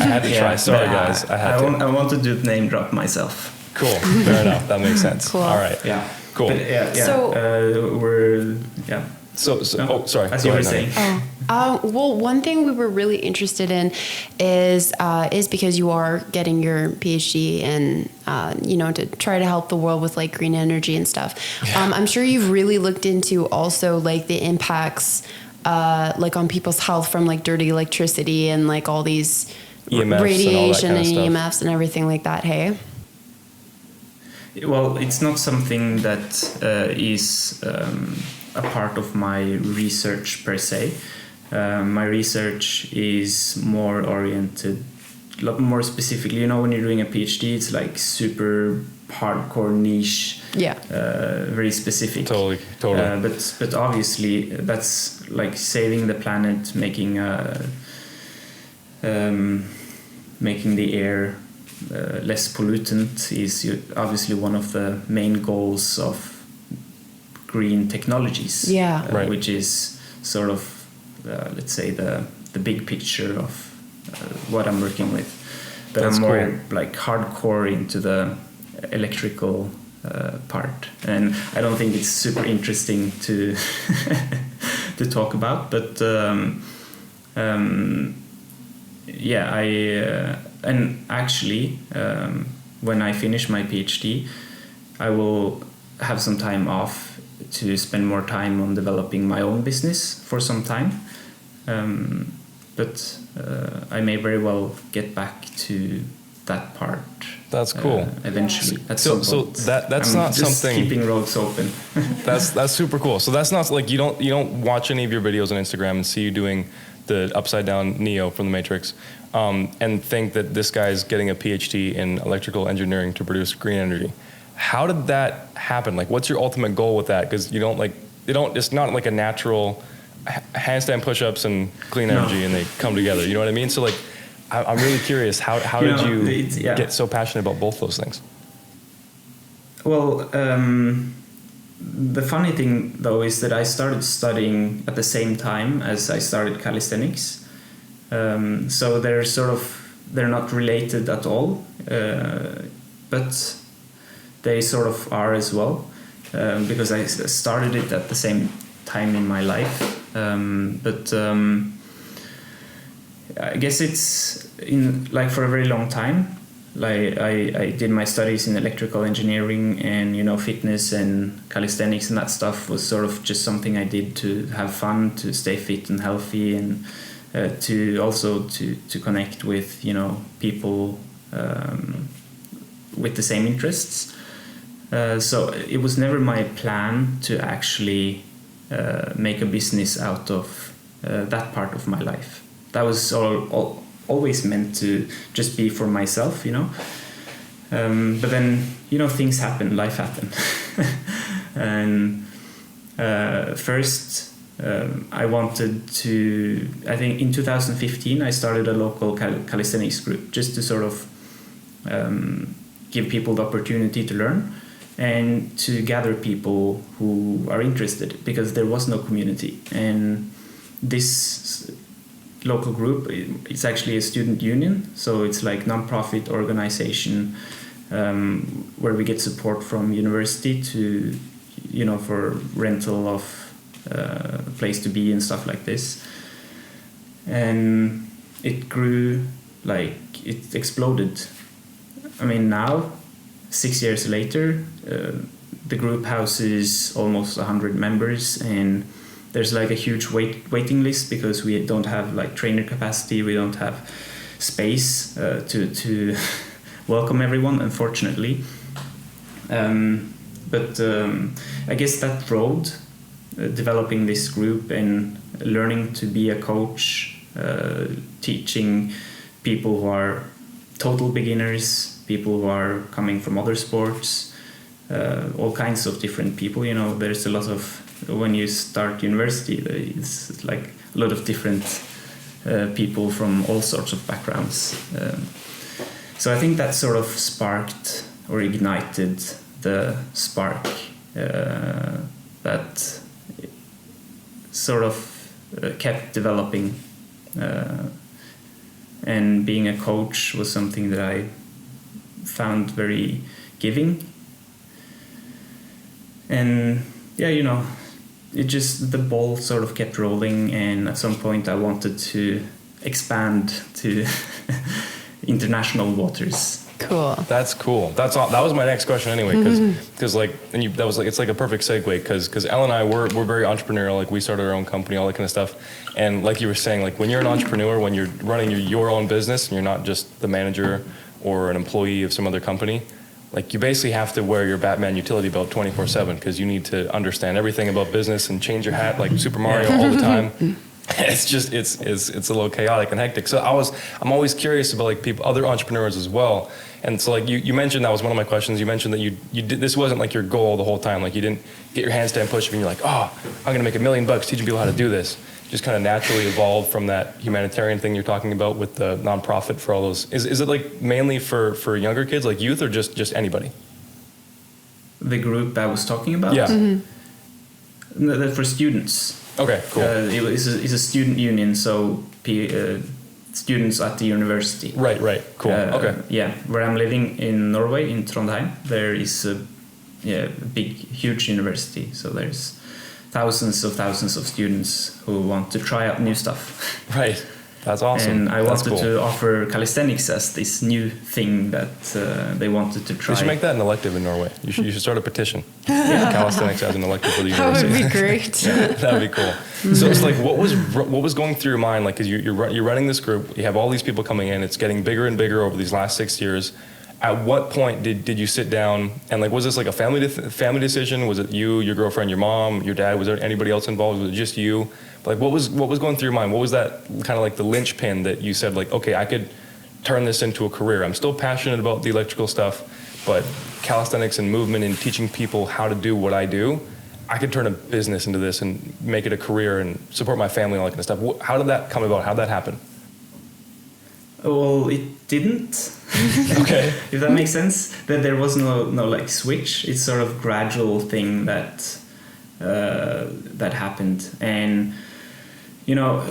S3: had to try. Sorry, guys.
S1: I want to do the name drop myself.
S3: Cool. Fair enough. That makes sense.
S2: Cool.
S3: All right.
S1: Yeah.
S3: Cool.
S1: But,
S2: So
S1: we're
S3: So
S1: no,
S3: sorry.
S1: As you were saying.
S2: Well, one thing we were really interested in is because you are getting your PhD and to try to help the world with like green energy and stuff.
S3: Yeah.
S2: I'm sure you've really looked into also like the impacts like on people's health from like dirty electricity and like all these
S3: EMFs
S2: radiation and
S3: stuff.
S2: EMFs and everything like that. Hey.
S1: Well, it's not something that is a part of my research per se. My research is more oriented, more specifically, when you're doing a PhD, it's like super hardcore niche, very specific.
S3: Totally.
S1: But obviously that's like saving the planet, making the air less pollutant is obviously one of the main goals of green technologies,
S3: Right.
S1: which is sort of let's say the big picture of what I'm working with. But
S3: That's
S1: I'm more
S3: cool.
S1: like hardcore into the electrical part, and I don't think it's super interesting to to talk about. But and actually when I finish my PhD, I will have some time off to spend more time on developing my own business for some time. But I may very well get back to that part.
S3: That's cool.
S1: Eventually.
S3: So that's
S1: I'm
S3: not
S1: just
S3: something.
S1: keeping roads open.
S3: That's super cool. So that's not like you don't watch any of your videos on Instagram and see you doing the upside down Neo from the Matrix, and think that this guy's getting a PhD in electrical engineering to produce green energy. How did that happen? Like, what's your ultimate goal with that? Because it's not like a natural handstand push-ups and clean energy and they come together. You know what I mean? So like, I'm really curious. How did you get so passionate about both those things?
S1: Well, the funny thing though is that I started studying at the same time as I started calisthenics. So they're not related at all, but they sort of are as well, because I started it at the same time in my life. But I guess it's for a very long time. Like I did my studies in electrical engineering, and fitness and calisthenics and that stuff was sort of just something I did to have fun, to stay fit and healthy, and to also to connect with people with the same interests. So it was never my plan to actually make a business out of that part of my life. That was always meant to just be for myself, but then things happen, life happened. And first I wanted to, I think in 2015 I started a local calisthenics group just to sort of give people the opportunity to learn and to gather people who are interested, because there was no community. And this local group, it's actually a student union, so it's like non-profit organization where we get support from university to, you know, for rental of a place to be and stuff like this. And it grew, like it exploded. I mean, now 6 years later, the group houses almost 100 members, and there's like a huge waiting list because we don't have like trainer capacity, we don't have space to welcome everyone, unfortunately. But I guess that road, developing this group and learning to be a coach, teaching people who are total beginners, people who are coming from other sports, all kinds of different people. You know, there's a lot of, when you start university, it's like a lot of different people from all sorts of backgrounds. So I think that sort of sparked or ignited the spark that sort of kept developing. And being a coach was something that I found very giving. And yeah, you know, it just, the ball sort of kept rolling, and at some point I wanted to expand to international waters.
S2: Cool.
S3: That's cool. That was my next question anyway, because like, and you, that was like, it's like a perfect segue, because Elle and I, we're very entrepreneurial. Like, we started our own company, all that kind of stuff. And like you were saying, like when you're an entrepreneur, when you're running your own business and you're not just the manager or an employee of some other company, like you basically have to wear your Batman utility belt 24/7, because you need to understand everything about business and change your hat like Super Mario all the time. It's just, it's a little chaotic and hectic. So I'm always curious about like people, other entrepreneurs as well. And so like you mentioned, that was one of my questions. You mentioned that you did, this wasn't like your goal the whole time. Like you didn't get your handstand push-up and you're like, oh, I'm going to make $1 million teaching people how to do this. Just kind of naturally evolved from that humanitarian thing you're talking about with the nonprofit for all those. Is it like mainly for younger kids, like youth, or just anybody?
S1: The group I was talking about?
S3: Yeah.
S1: No, for students.
S3: Okay, cool.
S1: It's a student union, so students at the university.
S3: Right, cool. Okay.
S1: Yeah, where I'm living in Norway, in Trondheim, there is a big, huge university. So there's thousands of students who want to try out new stuff.
S3: Right, that's awesome.
S1: And I
S3: that's
S1: wanted
S3: cool.
S1: to offer calisthenics as this new thing that they wanted to try.
S3: You should make that an elective in Norway. You should start a petition. Calisthenics as an elective for the university.
S2: That would be great.
S3: Yeah, that'd be cool. So it's like, what was going through your mind? Like, 'cause you're running this group, you have all these people coming in, it's getting bigger and bigger over these last 6 years. At what point did you sit down and like, was this like a family decision? Was it you, your girlfriend, your mom, your dad? Was there anybody else involved? Was it just you? Like, what was going through your mind? What was that kind of like the linchpin that you said like, okay, I could turn this into a career. I'm still passionate about the electrical stuff, but calisthenics and movement and teaching people how to do what I do, I could turn a business into this and make it a career and support my family and all that kind of stuff. How did that come about? How did that happen?
S1: Well, it didn't.
S3: Okay.
S1: If that makes sense. That there was no like switch. It's sort of gradual thing that happened. And you know,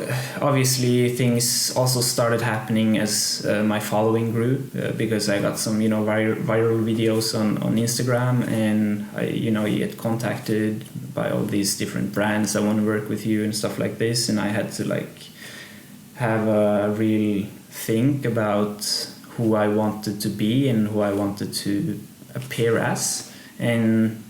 S1: obviously things also started happening as my following grew, because I got some, you know, viral videos on Instagram, and you get contacted by all these different brands. I want to work with you and stuff like this, and I had to like have a real think about who I wanted to be and who I wanted to appear as, and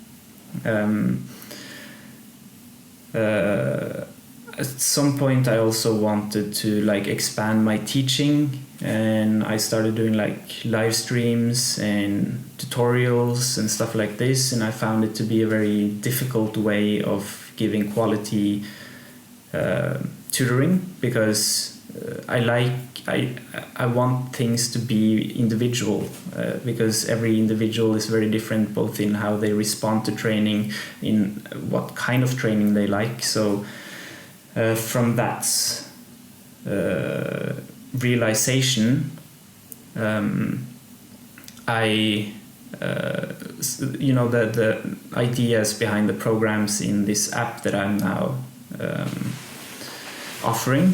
S1: at some point I also wanted to like expand my teaching, and I started doing like live streams and tutorials and stuff like this, and I found it to be a very difficult way of giving quality tutoring, because I want things to be individual, because every individual is very different, both in how they respond to training, in what kind of training they like. So from that realization, the ideas behind the programs in this app that I'm now offering,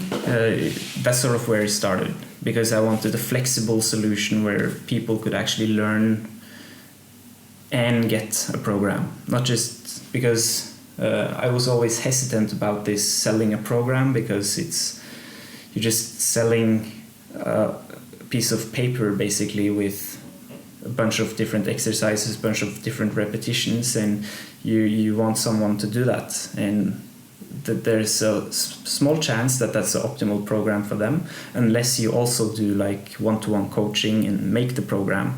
S1: that's sort of where it started, because I wanted a flexible solution where people could actually learn and get a program. Not just because I was always hesitant about this selling a program, because you're just selling a piece of paper basically with a bunch of different exercises, a bunch of different repetitions, and you want someone to do that, and that there's a small chance that that's the optimal program for them, unless you also do like one-to-one coaching and make the program.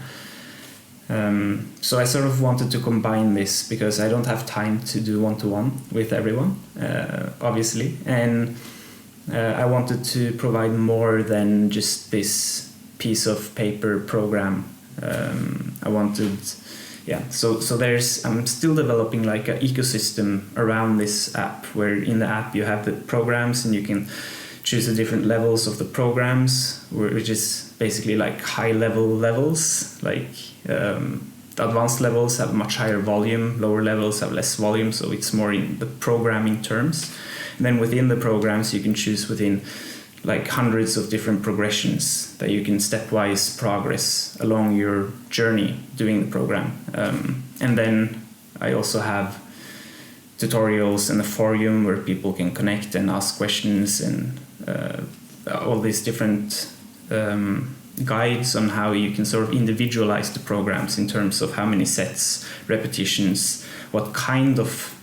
S1: So I sort of wanted to combine this, because I don't have time to do one-to-one with everyone, obviously, and I wanted to provide more than just this piece of paper program. I wanted, so I'm still developing like an ecosystem around this app, where in the app you have the programs and you can choose the different levels of the programs, which is basically like high level levels, like the advanced levels have much higher volume, lower levels have less volume, so it's more in the programming terms. And then within the programs you can choose within like hundreds of different progressions that you can stepwise progress along your journey doing the program. And then I also have tutorials and a forum where people can connect and ask questions, and all these different guides on how you can sort of individualize the programs in terms of how many sets, repetitions, what kind of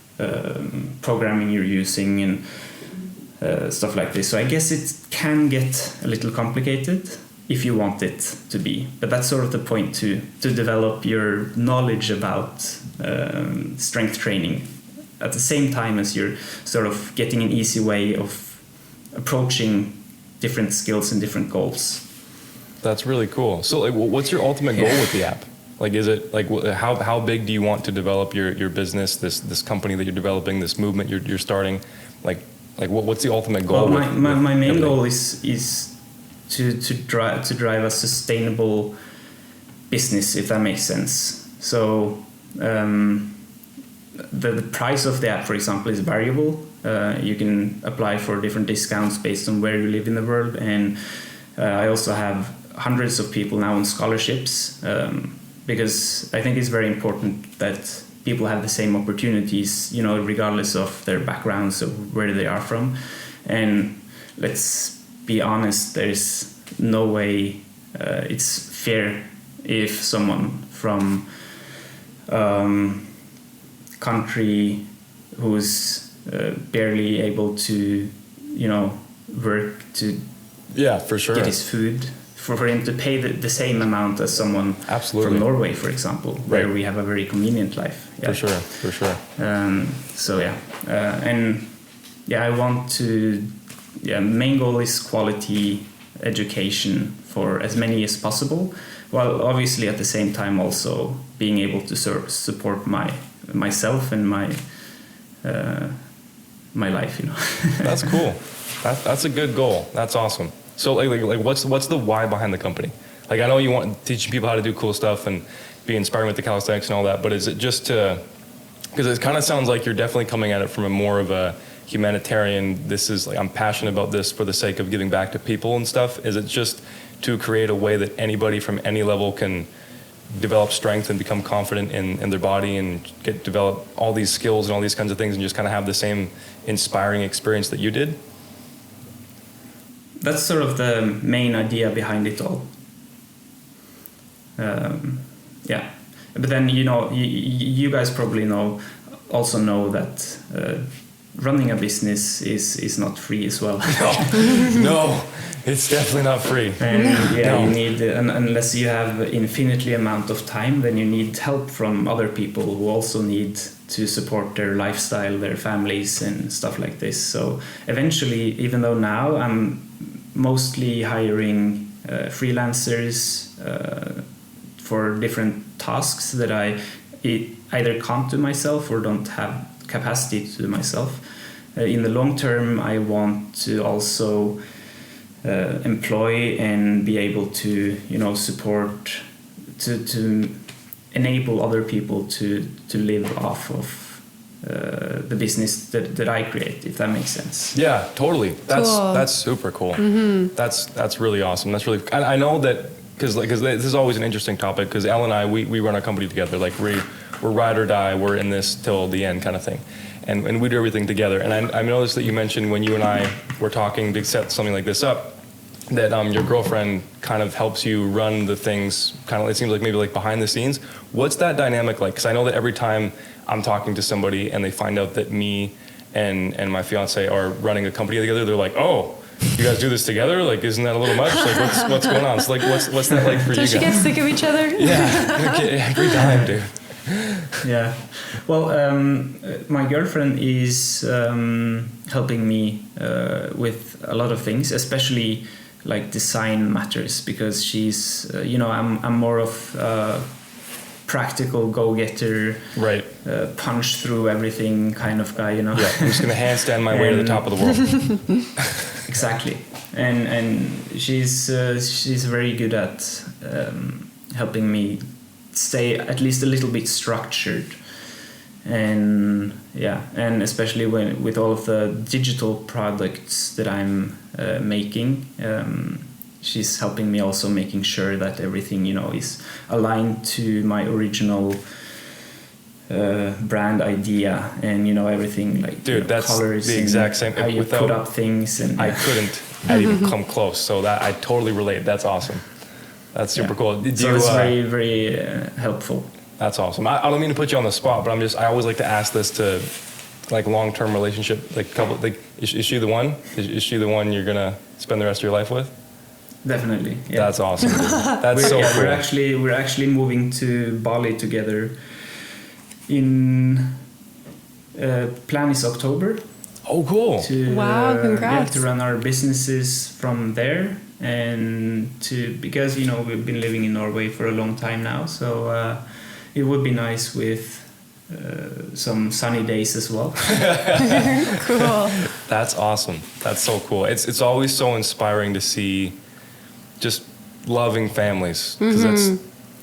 S1: programming you're using, and stuff like this. So I guess it can get a little complicated if you want it to be, but that's sort of the point, to develop your knowledge about strength training at the same time as you're sort of getting an easy way of approaching different skills and different goals.
S3: That's really cool. So like, what's your ultimate goal with the app? Like, is it like, how big do you want to develop your business, this company that you're developing, this movement you're starting? Like what's the ultimate goal?
S1: Well, my main goal is to drive a sustainable business, if that makes sense. So the price of the app, for example, is variable. You can apply for different discounts based on where you live in the world, and I also have hundreds of people now on scholarships, because I think it's very important that people have the same opportunities, regardless of their backgrounds or where they are from. And let's be honest, there's no way it's fair if someone from country who's barely able to, work to
S3: for sure
S1: get his food, for him to pay the same amount as someone from Norway, for example, where we have a very convenient life.
S3: For sure.
S1: I want to, main goal is quality education for as many as possible, while obviously at the same time also being able to support myself and my life,
S3: That's cool. That's a good goal. That's awesome. So like what's the why behind the company? Like, I know you want teaching people how to do cool stuff and be inspiring with the calisthenics and all that, but is it just because it kind of sounds like you're definitely coming at it from a more of a humanitarian, this is like, I'm passionate about this for the sake of giving back to people and stuff. Is it just to create a way that anybody from any level can develop strength and become confident in their body and develop all these skills and all these kinds of things and just kind of have the same inspiring experience that you did?
S1: That's sort of the main idea behind it all. But then, you guys probably also know that running a business is not free as well.
S3: No, it's definitely not free.
S1: And you need, unless you have infinitely amount of time, then you need help from other people who also need to support their lifestyle, their families and stuff like this. So eventually, even though now I'm mostly hiring freelancers for different tasks that I either can't do myself or don't have capacity to do myself, in the long term, I want to also employ and be able to, support, to enable other people to live off of the business that I create, if that makes sense.
S3: Yeah, totally.
S2: Cool.
S3: That's super cool. That's really awesome. That's really. I know that because this is always an interesting topic, because Elle and I we run our company together. Like we're ride or die. We're in this till the end kind of thing, and we do everything together. And I noticed that you mentioned when you and I were talking to set something like this up, that your girlfriend kind of helps you run the things, kind of, it seems like maybe like behind the scenes. What's that dynamic like? Because I know that every time I'm talking to somebody and they find out that me and my fiance are running a company together, they're like, oh, you guys do this together? Like, isn't that a little much? Like, what's going on? So like, what's that like for you guys?
S2: Don't you get sick of each other?
S3: Yeah, every time, dude.
S1: Yeah. Well, my girlfriend is helping me with a lot of things, especially like design matters, because she's, I'm more of practical go-getter,
S3: right?
S1: Punch through everything kind of guy,
S3: Yeah, I'm just gonna handstand my way to the top of the world.
S1: Exactly, and she's very good at helping me stay at least a little bit structured, and especially with all of the digital products that I'm making. She's helping me also making sure that everything, is aligned to my original brand idea, and everything like
S3: that's
S1: colors,
S3: the exact same.
S1: how you put up things, and
S3: I couldn't even come close. So that I totally relate. That's awesome. That's super cool.
S1: So it's very, very helpful.
S3: That's awesome. I don't mean to put you on the spot, but I always like to ask this to like long-term relationship, like couple. Like, is she the one? Is she the one you're gonna spend the rest of your life with?
S1: Definitely. Yeah.
S3: That's awesome. That's so cool.
S1: We're actually moving to Bali together. Plan is October.
S3: Oh, cool.
S2: Wow, congrats.
S1: To run our businesses from there, and because we've been living in Norway for a long time now, so it would be nice with some sunny days as well.
S2: Cool.
S3: That's awesome. That's so cool. It's always so inspiring to see just loving families, because that's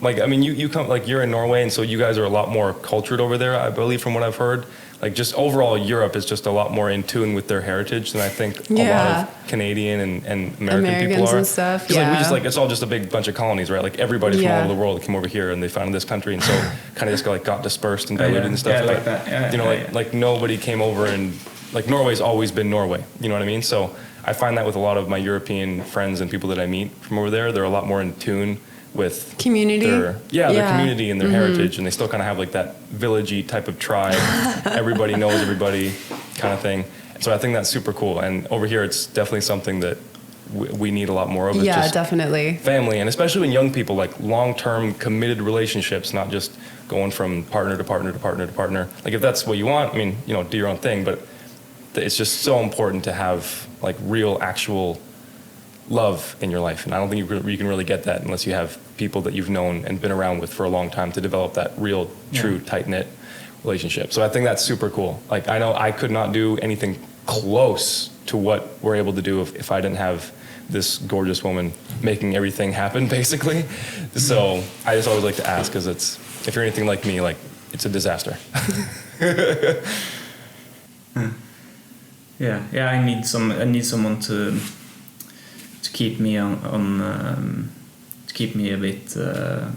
S3: like, I mean, you come, like, you're in Norway, and so you guys are a lot more cultured over there, I believe, from what I've heard. Like, just overall, Europe is just a lot more in tune with their heritage than I think a lot of Canadian and American people are.
S2: And stuff,
S3: like, we just, like, it's all just a big bunch of colonies, right? Like, everybody from all over the world came over here, and they founded this country, and so kind of just got dispersed and diluted and stuff.
S1: Yeah, like that. Yeah,
S3: like nobody came over, and like Norway's always been Norway. You know what I mean? So I find that with a lot of my European friends and people that I meet from over there, they're a lot more in tune with
S2: community,
S3: their community and their heritage, and they still kind of have like that villagey type of tribe. Everybody knows everybody kind of thing. So I think that's super cool. And over here, it's definitely something that we need a lot more of.
S2: Yeah,
S3: just
S2: definitely.
S3: Family, and especially when young people, like long-term committed relationships, not just going from partner to partner to partner to partner. Like, if that's what you want, I mean, do your own thing, but it's just so important to have like real, actual love in your life. And I don't think you can really get that unless you have people that you've known and been around with for a long time to develop that real, true, tight-knit relationship. So I think that's super cool. Like, I know I could not do anything close to what we're able to do if I didn't have this gorgeous woman making everything happen, basically. So I just always like to ask, because if you're anything like me, like, it's a disaster.
S1: Yeah, I need someone to keep me on to keep me a bit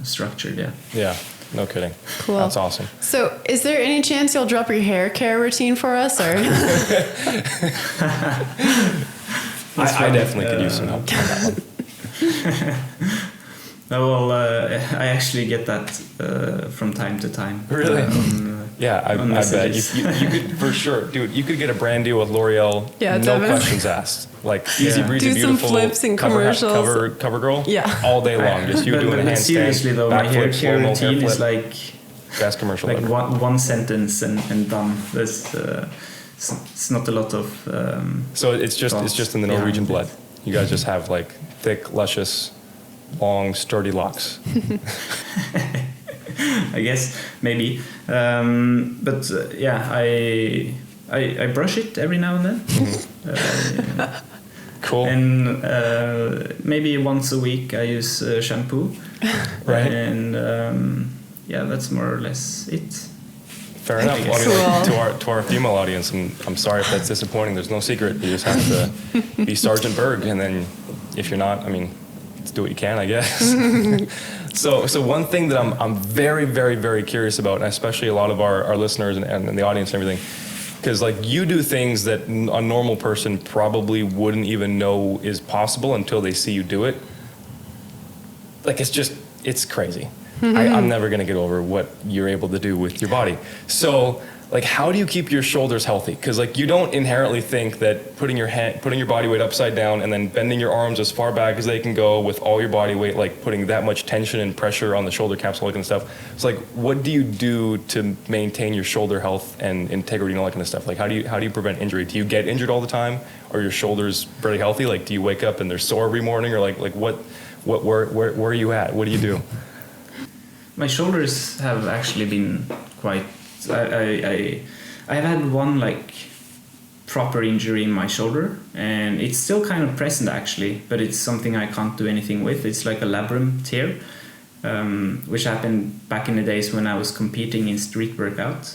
S1: structured.
S3: Yeah, no kidding.
S2: Cool.
S3: That's awesome.
S2: So is there any chance you'll drop your hair care routine for us, or?
S3: I definitely could use some help on that one.
S1: Well, I actually get that from time to time.
S3: Really? Yeah, I bet you could, for sure, dude. You could get a brand deal with L'Oreal, no questions asked. Like, easy breezy, beautiful.
S2: Do some flips and commercials.
S3: Cover girl.
S2: Yeah.
S3: All day long, just you doing a handstand.
S1: Seriously though, my hair care routine is like
S3: best commercial
S1: like
S3: ever.
S1: one sentence and done. There's it's not a lot of.
S3: So it's just in the Norwegian blood. You guys just have like thick, luscious, long, sturdy locks. I
S1: guess maybe, but yeah, I brush it every now and then.
S3: Cool.
S1: And maybe once a week I use shampoo.
S3: Right.
S1: And yeah, that's more or less it.
S3: Fair enough. Well, I mean, like, to our female audience, and I'm sorry if that's disappointing, there's no secret. You just have to be Sergeant Berg, and then if you're not, I mean, let's do what you can, I guess. So one thing that I'm very, very, very curious about, and especially a lot of our listeners and the audience and everything, because like you do things that a normal person probably wouldn't even know is possible until they see you do it. Like it's crazy. I'm never going to get over what you're able to do with your body. So like, how do you keep your shoulders healthy? Because like you don't inherently think that putting your body weight upside down and then bending your arms as far back as they can go with all your body weight, like putting that much tension and pressure on the shoulder capsule and stuff. It's like, what do you do to maintain your shoulder health and integrity and all that kind of stuff? Like, how do you prevent injury? Do you get injured all the time? Are your shoulders pretty healthy? Like, do you wake up and they're sore every morning, or like where are you at? What do you do?
S1: My shoulders have actually been quite. I have had one like proper injury in my shoulder, and it's still kind of present actually, but it's something I can't do anything with. It's like a labrum tear, which happened back in the days when I was competing in street workout,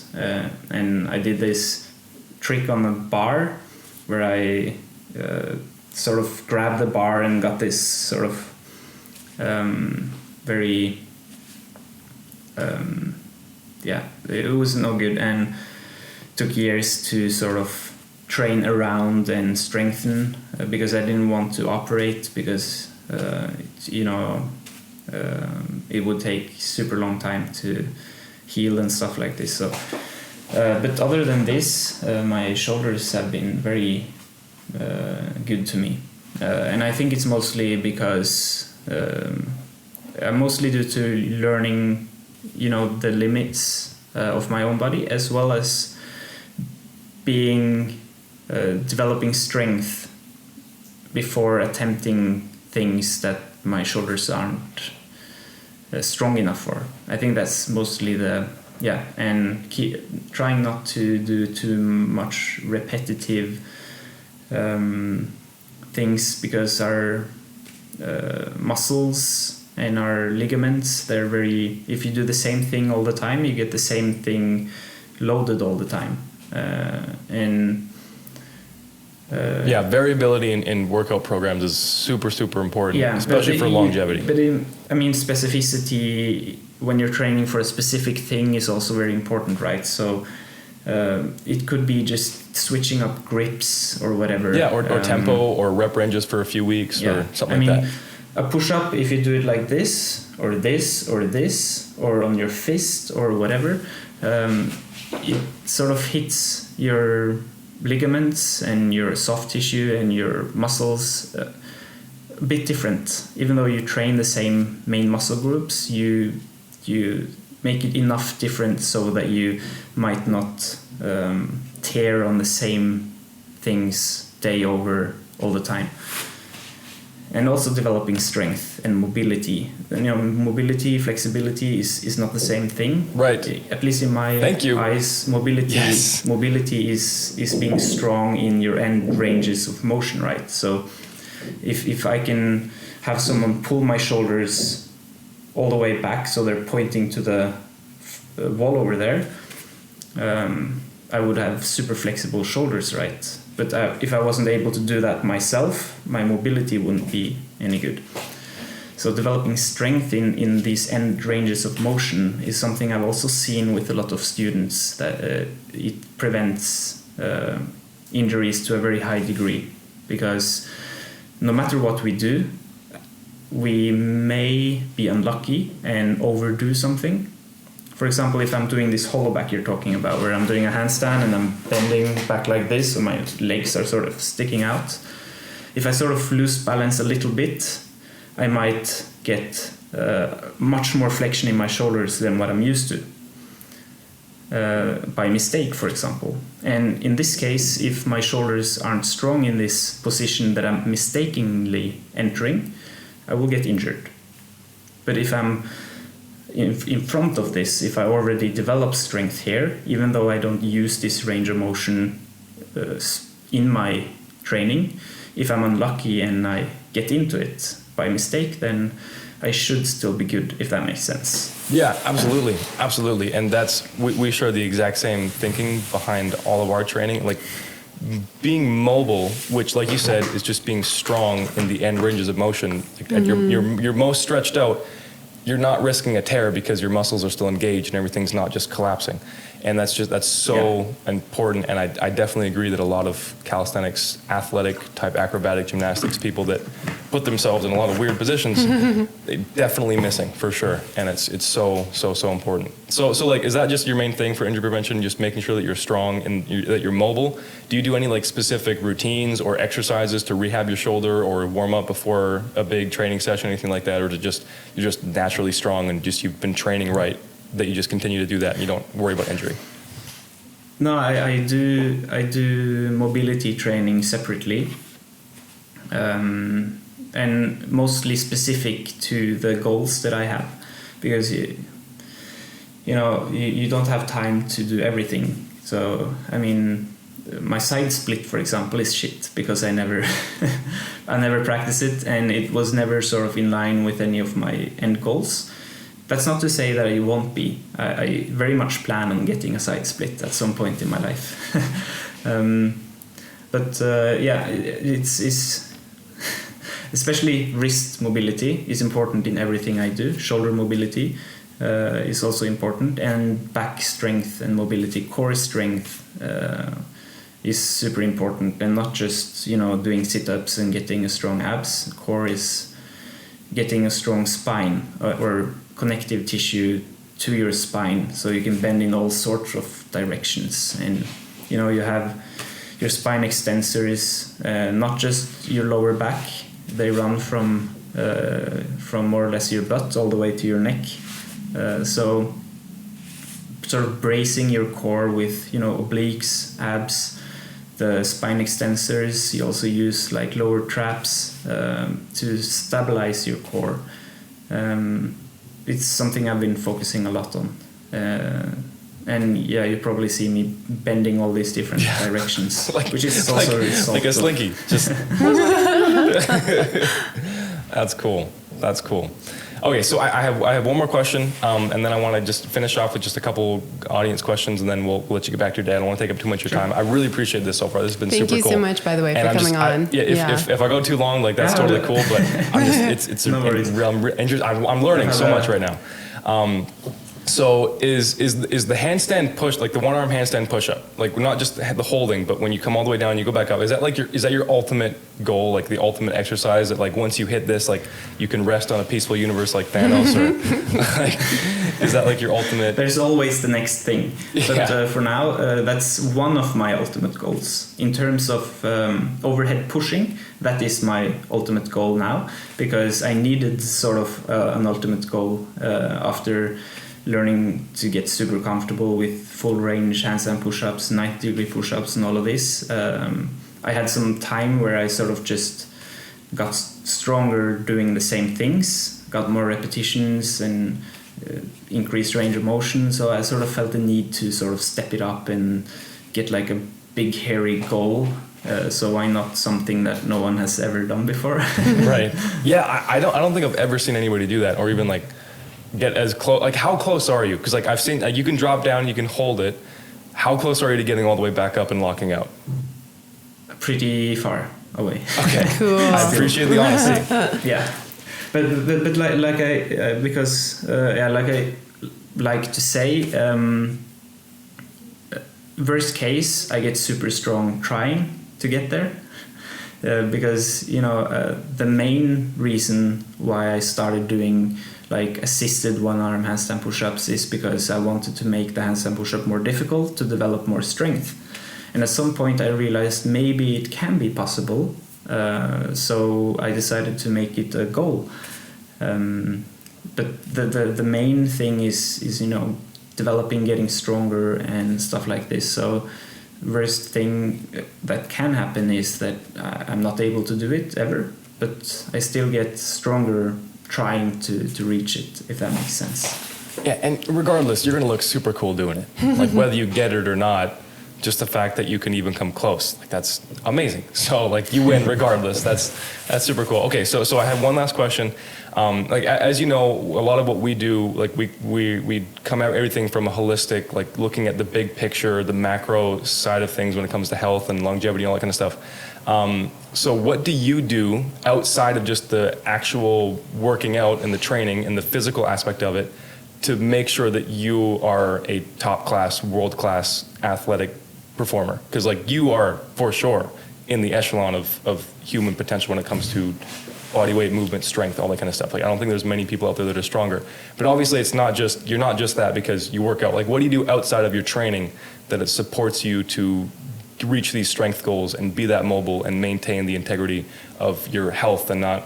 S1: and I did this trick on a bar where I sort of grabbed the bar and got this sort of very yeah, it was no good, and took years to sort of train around and strengthen because I didn't want to operate because it would take super long time to heal and stuff like this. So but other than this, my shoulders have been very good to me, and I think it's mostly because mostly due to learning the limits of my own body, as well as developing strength before attempting things that my shoulders aren't strong enough for. I think that's mostly and trying not to do too much repetitive things, because our muscles and our ligaments, if you do the same thing all the time, you get the same thing loaded all the time.
S3: Variability in workout programs is super, super important, especially for longevity.
S1: But specificity when you're training for a specific thing is also very important, right? So it could be just switching up grips or whatever.
S3: Yeah, or tempo or rep ranges for a few weeks or something like that.
S1: A push-up, if you do it like this, or this, or this, or on your fist, or whatever, it sort of hits your ligaments and your soft tissue and your muscles a bit different. Even though you train the same main muscle groups, you make it enough different so that you might not tear on the same things day over all the time. And also developing strength and mobility. Mobility, flexibility is not the same thing.
S3: Right.
S1: At least in my eyes, mobility is being strong in your end ranges of motion, right? So if I can have someone pull my shoulders all the way back so they're pointing to the wall over there, I would have super flexible shoulders, right? But if I wasn't able to do that myself, my mobility wouldn't be any good. So developing strength in these end ranges of motion is something I've also seen with a lot of students, that it prevents injuries to a very high degree, because no matter what we do, we may be unlucky and overdo something. For example, if I'm doing this hollow back you're talking about, where I'm doing a handstand and I'm bending back like this, so my legs are sort of sticking out. If I sort of lose balance a little bit, I might get much more flexion in my shoulders than what I'm used to, by mistake, for example. And in this case, if my shoulders aren't strong in this position that I'm mistakenly entering, I will get injured. But if I'm in front of this, if I already develop strength here, even though I don't use this range of motion in my training. If I'm unlucky and I get into it by mistake, then I should still be good, if that makes sense.
S3: Yeah, absolutely. And we share the exact same thinking behind all of our training. Like being mobile, which, like you said, is just being strong in the end ranges of motion. Like at your most stretched out, you're not risking a tear because your muscles are still engaged and everything's not just collapsing. And that's so important. And I definitely agree that a lot of calisthenics, athletic type acrobatic gymnastics people that put themselves in a lot of weird positions, they definitely missing for sure. And it's so important. So like, is that just your main thing for injury prevention? Just making sure that you're strong and that you're mobile? Do you do any like specific routines or exercises to rehab your shoulder or warm up before a big training session, anything like that? Or you're just naturally strong and just you've been training right, that you just continue to do that and you don't worry about injury?
S1: No, I do mobility training separately, and mostly specific to the goals that I have, because you don't have time to do everything. So I mean, my side split, for example, is shit because I never practice it, and it was never sort of in line with any of my end goals. That's not to say that I won't be. I very much plan on getting a side split at some point in my life. It's especially wrist mobility is important in everything I do. Shoulder mobility is also important, and back strength and mobility, core strength is super important, and not just doing sit-ups and getting a strong abs. Core is getting a strong spine or connective tissue to your spine, so you can bend in all sorts of directions. And you have your spine extensors, not just your lower back. They run from more or less your butt all the way to your neck. So sort of bracing your core with obliques, abs, the spine extensors. You also use like lower traps to stabilize your core. It's something I've been focusing a lot on. And you probably see me bending all these different directions, which is also
S3: like a slinky. Just That's cool. Okay, so I have one more question, and then I want to just finish off with just a couple audience questions, and then we'll let you get back to your day. I don't want to take up too much of your time. I really appreciate this so far. This has been super cool.
S2: Thank you so much, by the way, for coming on.
S3: If I go too long, like that's totally cool. But I'm learning so much right now. So is the handstand push, like the one-arm handstand push-up, like not just the holding, but when you come all the way down, you go back up, is that your ultimate goal, like the ultimate exercise that like once you hit this, like you can rest on a peaceful universe like Thanos, or like, is that like your ultimate?
S1: There's always the next thing, but for now, that's one of my ultimate goals. In terms of overhead pushing, that is my ultimate goal now, because I needed sort of an ultimate goal after learning to get super comfortable with full range handstand push-ups, 90-degree push-ups, and all of this. I had some time where I sort of just got stronger doing the same things, got more repetitions and increased range of motion. So I sort of felt the need to sort of step it up and get like a big hairy goal. So why not something that no one has ever done before?
S3: Right. Yeah, I don't think I've ever seen anybody do that, or even like get as close. Like, how close are you? Because like I've seen, you can drop down, you can hold it. How close are you to getting all the way back up and locking out?
S1: Pretty far away.
S3: Okay, cool. I appreciate the honesty.
S1: Yeah, but like I because like I like to say, worst case, I get super strong trying to get there. Because the main reason why I started doing like assisted one-arm handstand push-ups is because I wanted to make the handstand push-up more difficult to develop more strength. And at some point I realized maybe it can be possible, so I decided to make it a goal. But the main thing is developing, getting stronger and stuff like this. So worst thing that can happen is that I'm not able to do it ever, but I still get stronger trying to reach it, if that makes sense.
S3: Yeah, and regardless, you're gonna look super cool doing it. Like whether you get it or not, just the fact that you can even come close, like that's amazing. So like you win regardless. That's super cool. Okay, so I have one last question. Like as you know, a lot of what we do, like we come at everything from a holistic, like looking at the big picture, the macro side of things when it comes to health and longevity and all that kind of stuff. So what do you do outside of just the actual working out and the training and the physical aspect of it to make sure that you are a top class, world class athletic performer? Because like you are for sure in the echelon of human potential when it comes to body weight, movement, strength, all that kind of stuff. Like I don't think there's many people out there that are stronger. But obviously you're not just that because you work out. Like what do you do outside of your training that it supports you to reach these strength goals and be that mobile and maintain the integrity of your health and not,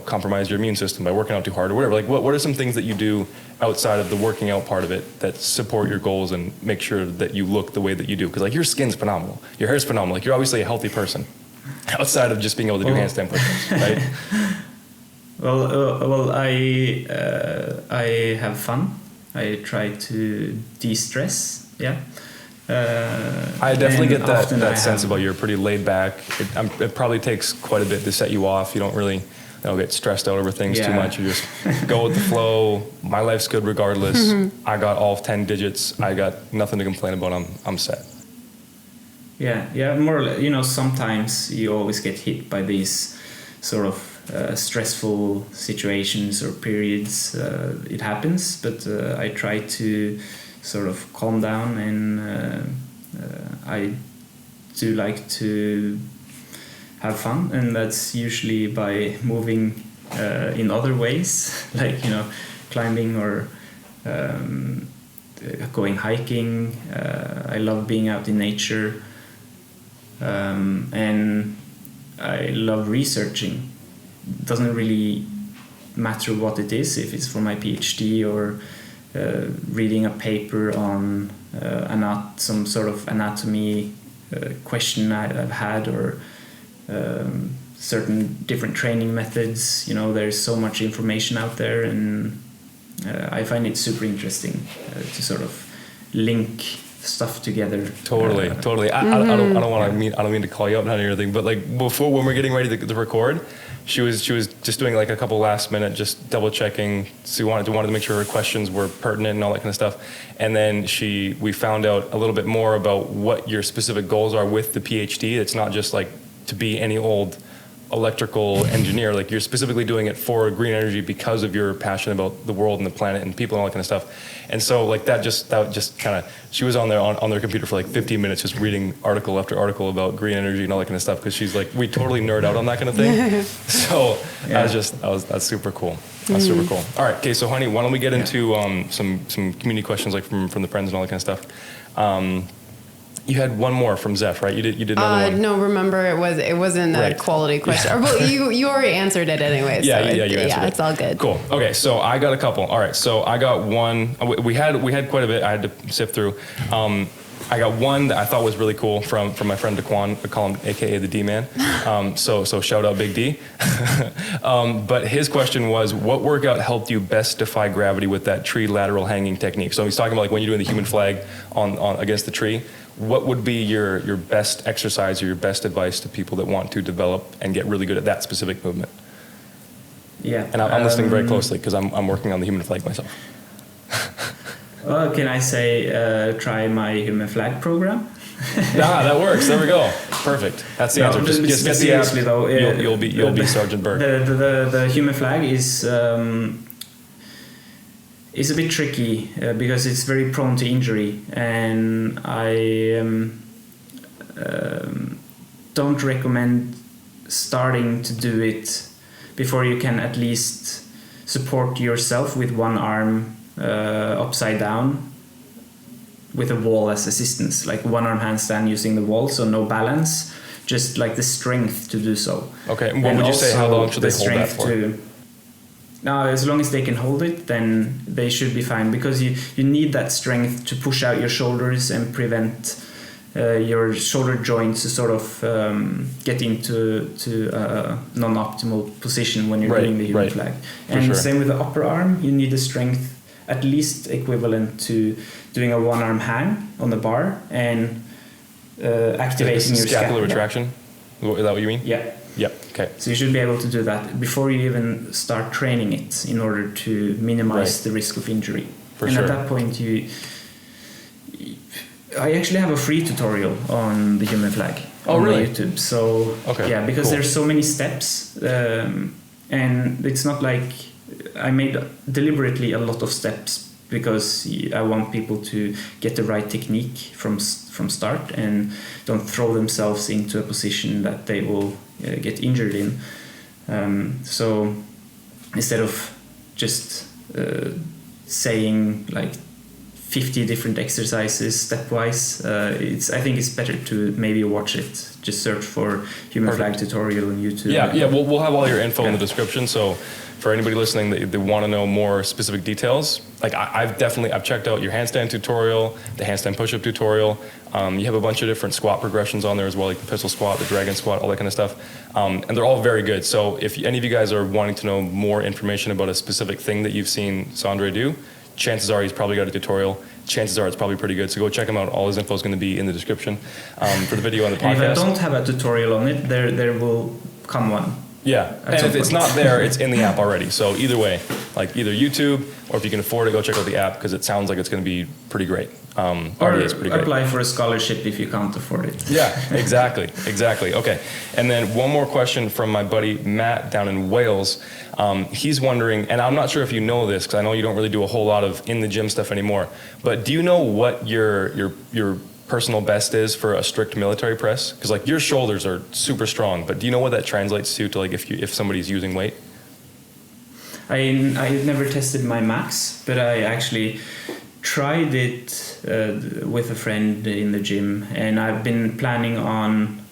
S3: compromise your immune system by working out too hard or whatever? Like what are some things that you do outside of the working out part of it that support your goals and make sure that you look the way that you do? Because like your skin's phenomenal, your hair's phenomenal, like you're obviously a healthy person outside of just being able to do handstand push-ups, right?
S1: Well, I have fun. I try to de-stress. Yeah.
S3: I definitely get that sense about you're pretty laid back. It probably takes quite a bit to set you off. You don't really get stressed out over things too much. You just go with the flow. My life's good regardless. Mm-hmm. I got all 10 digits. I got nothing to complain about. I'm set.
S1: Yeah, more or less. Sometimes you always get hit by these sort of stressful situations or periods. It happens, but I try to sort of calm down, and I do like to have fun, and that's usually by moving in other ways, like climbing or going hiking. I love being out in nature, and I love researching. It doesn't really matter what it is, if it's for my Ph.D. or reading a paper on some sort of anatomy question I've had, or certain different training methods. There's so much information out there, and I find it super interesting to sort of link stuff together.
S3: Totally. I don't mean to call you up or anything, but like before, when we're getting ready to record, she was just doing like a couple last minute, just double checking. So we wanted to make sure her questions were pertinent and all that kind of stuff. And then we found out a little bit more about what your specific goals are with the Ph.D. It's not just like to be any old electrical engineer. Like you're specifically doing it for green energy because of your passion about the world and the planet and people and all that kind of stuff. And so like that just kind of, she was on their computer for like 15 minutes just reading article after article about green energy and all that kind of stuff, because she's like, we totally nerd out on that kind of thing. So that's super cool. That's super cool. All right, okay, so honey, why don't we get into some community questions like from the friends and all that kind of stuff. You had one more from Zeph, right? You did another one.
S2: No, remember it wasn't a quality question. Well, you already answered it anyway.
S3: You answered it.
S2: It's all good.
S3: Cool. Okay, so I got a couple. All right, so I got one. We had quite a bit. I had to sift through. I got one that I thought was really cool from my friend Daquan. I call him AKA the D-Man. So shout out Big D. But his question was, what workout helped you best defy gravity with that tree lateral hanging technique? So he's talking about like when you're doing the human flag on against the tree. What would be your best exercise or your best advice to people that want to develop and get really good at that specific movement?
S1: Yeah.
S3: And I'm listening very closely because I'm working on the human flag myself.
S1: Well, can I say try my human flag program?
S3: That works. There we go. Perfect. That's the answer. Just get the app.
S1: Though,
S3: you'll be Sergeant Berg.
S1: The human flag is a bit tricky because it's very prone to injury, and I don't recommend starting to do it before you can at least support yourself with one arm upside down with a wall as assistance, like one arm handstand using the wall, so no balance, just like the strength to do so.
S3: Okay, and what would you say, how long should they hold that for?
S1: Now, as long as they can hold it, then they should be fine, because you need that strength to push out your shoulders and prevent your shoulder joints to sort of get into a non-optimal position when you're doing the human flag. And same with the upper arm, you need the strength at least equivalent to doing a one-arm hang on the bar, and activating your
S3: scapular retraction. Is that what you mean?
S1: Yeah.
S3: Yep. Okay.
S1: So you should be able to do that before you even start training it, in order to minimize the risk of injury. And at that point, I actually have a free tutorial on the human flag on my YouTube. So yeah, because there's so many steps, and it's not like I made deliberately a lot of steps, because I want people to get the right technique from start and don't throw themselves into a position that they will get injured in. So instead of just saying like 50 different exercises stepwise, I think it's better to maybe watch it. Just search for human flag tutorial on YouTube.
S3: Yeah. We'll have all your info in the description. So for anybody listening that they want to know more specific details, like I've checked out your handstand tutorial, the handstand push-up tutorial. You have a bunch of different squat progressions on there as well, like the pistol squat, the dragon squat, all that kind of stuff. And they're all very good. So if any of you guys are wanting to know more information about a specific thing that you've seen Sondre do, chances are he's probably got a tutorial. Chances are it's probably pretty good. So go check him out. All his info is going to be in the description for the video on the podcast.
S1: And if I don't have a tutorial on it, there will come one.
S3: Yeah, and if it's not there, it's in the app already. So either way, like either YouTube, or if you can afford it, go check out the app, because it sounds like it's going to be pretty great.
S1: Or apply for a scholarship if you can't afford it.
S3: Yeah, exactly. Okay, and then one more question from my buddy Matt down in Wales. He's wondering, and I'm not sure if you know this, because I know you don't really do a whole lot of in the gym stuff anymore, but do you know what your personal best is for a strict military press? Because like your shoulders are super strong, but do you know what that translates to like if somebody's using weight?
S1: I never tested my max, but I actually tried it with a friend in the gym, and I've been planning on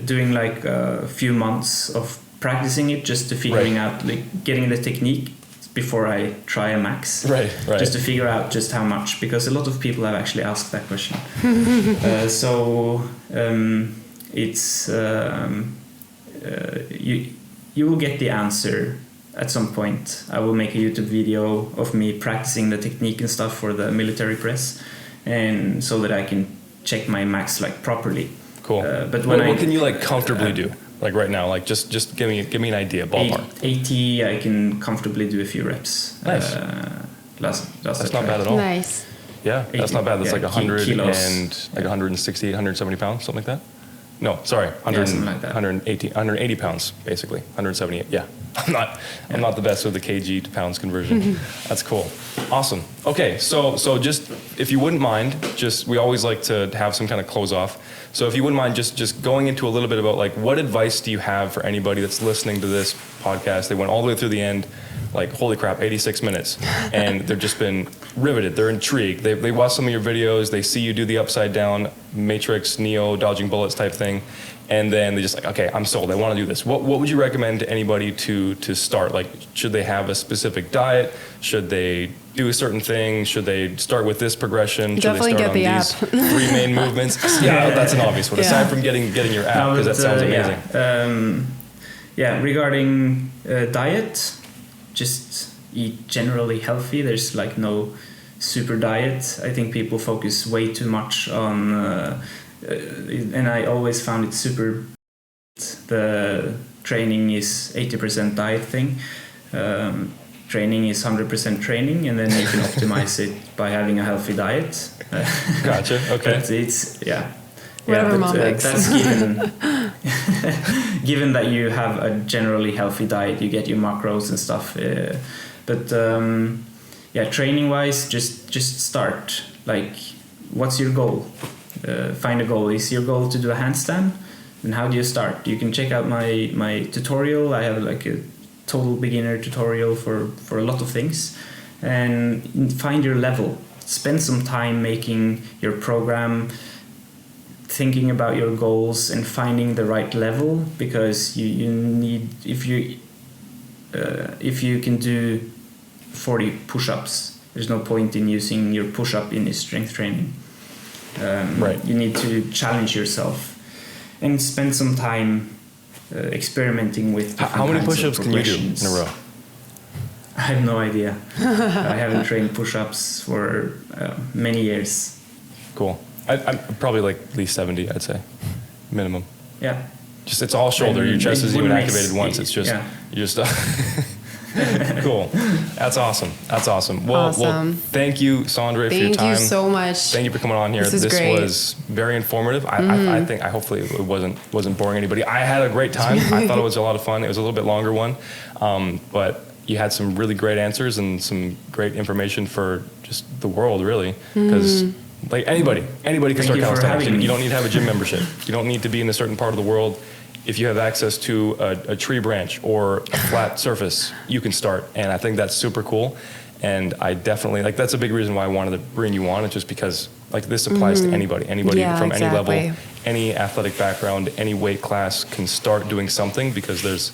S1: doing like a few months of practicing it, just to figuring out, like getting the technique before I try a max,
S3: right.
S1: Just to figure out just how much, because a lot of people have actually asked that question. It's you will get the answer at some point. I will make a YouTube video of me practicing the technique and stuff for the military press, and so that I can check my max like properly.
S3: Cool.
S1: But what
S3: can you like comfortably do? Like right now, like just give me an idea, ballpark. 80,
S1: I can comfortably do a few reps.
S3: Nice. That's not bad at all.
S2: Nice.
S3: Yeah, 80, that's not bad. That's like 100
S1: kilos.
S3: And like 160, 170 pounds, something like that. No, sorry, 180 pounds, basically, 178. Yeah, I'm not the best with the kg to pounds conversion. That's cool, awesome. Okay, so just if you wouldn't mind, we always like to have some kind of close off. So if you wouldn't mind, just going into a little bit about like what advice do you have for anybody that's listening to this podcast? They went all the way through the end. Like, holy crap, 86 minutes. And they've just been riveted. They're intrigued. They watch some of your videos. They see you do the upside down Matrix, Neo, dodging bullets type thing. And then they're just like, okay, I'm sold. I want to do this. What would you recommend to anybody to start? Like, should they have a specific diet? Should they do a certain thing? Should they start with this progression?
S2: Definitely
S3: should they start on these 3 main movements? Yeah, that's an obvious one. Aside from getting your app, because that sounds amazing.
S1: Regarding diet, just eat generally healthy. There's like no super diet. I think people focus way too much on, and I always found it super. The training is 80% diet thing. Training is 100% training, and then you can optimize it by having a healthy diet.
S3: Gotcha. Okay.
S1: But it's
S2: whatever mom makes.
S1: That's given that you have a generally healthy diet, you get your macros and stuff. Training wise, just start. Like, what's your goal? Find a goal. Is your goal to do a handstand? And how do you start? You can check out my tutorial. I have like a total beginner tutorial for a lot of things, and find your level. Spend some time making your program, thinking about your goals and finding the right level, because you need, if you can do 40 push-ups, there's no point in using your push-up in your strength training. You need to challenge yourself and spend some time experimenting with different
S3: How many
S1: kinds
S3: push-ups
S1: of
S3: can you do in a row?
S1: I have no idea. I haven't trained push-ups for many years.
S3: Cool. I'm probably like at least 70, I'd say, minimum.
S1: Yeah.
S3: Just it's all shoulder. Your chest isn't even activated once. It's just you just. Cool. That's awesome. That's awesome. Well, thank you, Sondre, for your time.
S2: Thank you so much.
S3: Thank you for coming on here. This was very informative. I think hopefully it wasn't boring anybody. I had a great time. I thought it was a lot of fun. It was a little bit longer one, but you had some really great answers and some great information for just the world, really, because. Like anybody can start calisthenics. You don't need to have a gym membership. You don't need to be in a certain part of the world. If you have access to a tree branch or a flat surface, you can start. And I think that's super cool. And I definitely, like, that's a big reason why I wanted to bring you on. It's just because, like, this applies to anybody from any level, any athletic background, any weight class can start doing something, because there's,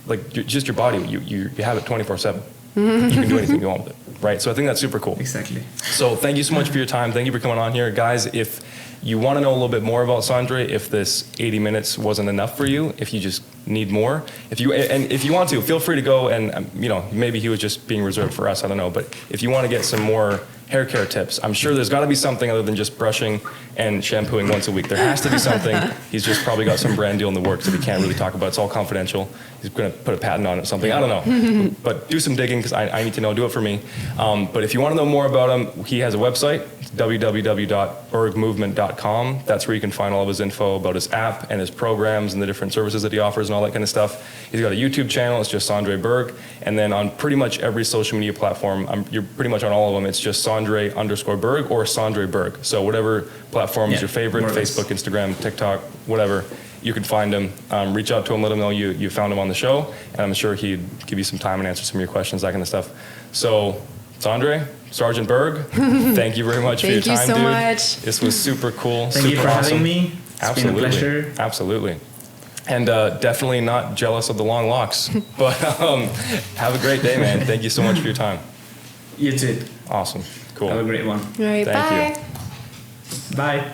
S3: like, just your body, you have it 24/7. You can do anything you want with it, right? So I think that's super cool.
S1: Exactly.
S3: So thank you so much for your time. Thank you for coming on here. Guys, if you want to know a little bit more about Sondre, if this 80 minutes wasn't enough for you, if you just need more, if you want to, feel free to go and, maybe he was just being reserved for us, I don't know. But if you want to get some more hair care tips, I'm sure there's got to be something other than just brushing and shampooing once a week. There has to be something. He's just probably got some brand deal in the works that he can't really talk about. It's all confidential. He's going to put a patent on it or something. I don't know. But do some digging, because I need to know. Do it for me. But if you want to know more about him, he has a website, www.bergmovement.com. That's where you can find all of his info about his app and his programs and the different services that he offers and all that kind of stuff. He's got a YouTube channel. It's just Sondre Berg. And then on pretty much every social media platform, you're pretty much on all of them. It's just Sondre_Berg or Sondre Berg. So whatever platform is your favorite, Facebook, Instagram, TikTok, whatever, you can find him. Reach out to him, let him know you found him on the show, and I'm sure he'd give you some time and answer some of your questions, that kind of stuff. So, Sondre, Sergeant Berg, thank you very much for your time, dude.
S2: Thank you so much.
S3: This was super cool,
S1: Thank you for having me. It's been a pleasure.
S3: Absolutely. And definitely not jealous of the long locks. But have a great day, man. Thank you so much for your time.
S1: You too.
S3: Awesome. Cool.
S1: Have a great one.
S2: All right,
S3: Thank
S2: bye.
S3: you.
S1: Bye.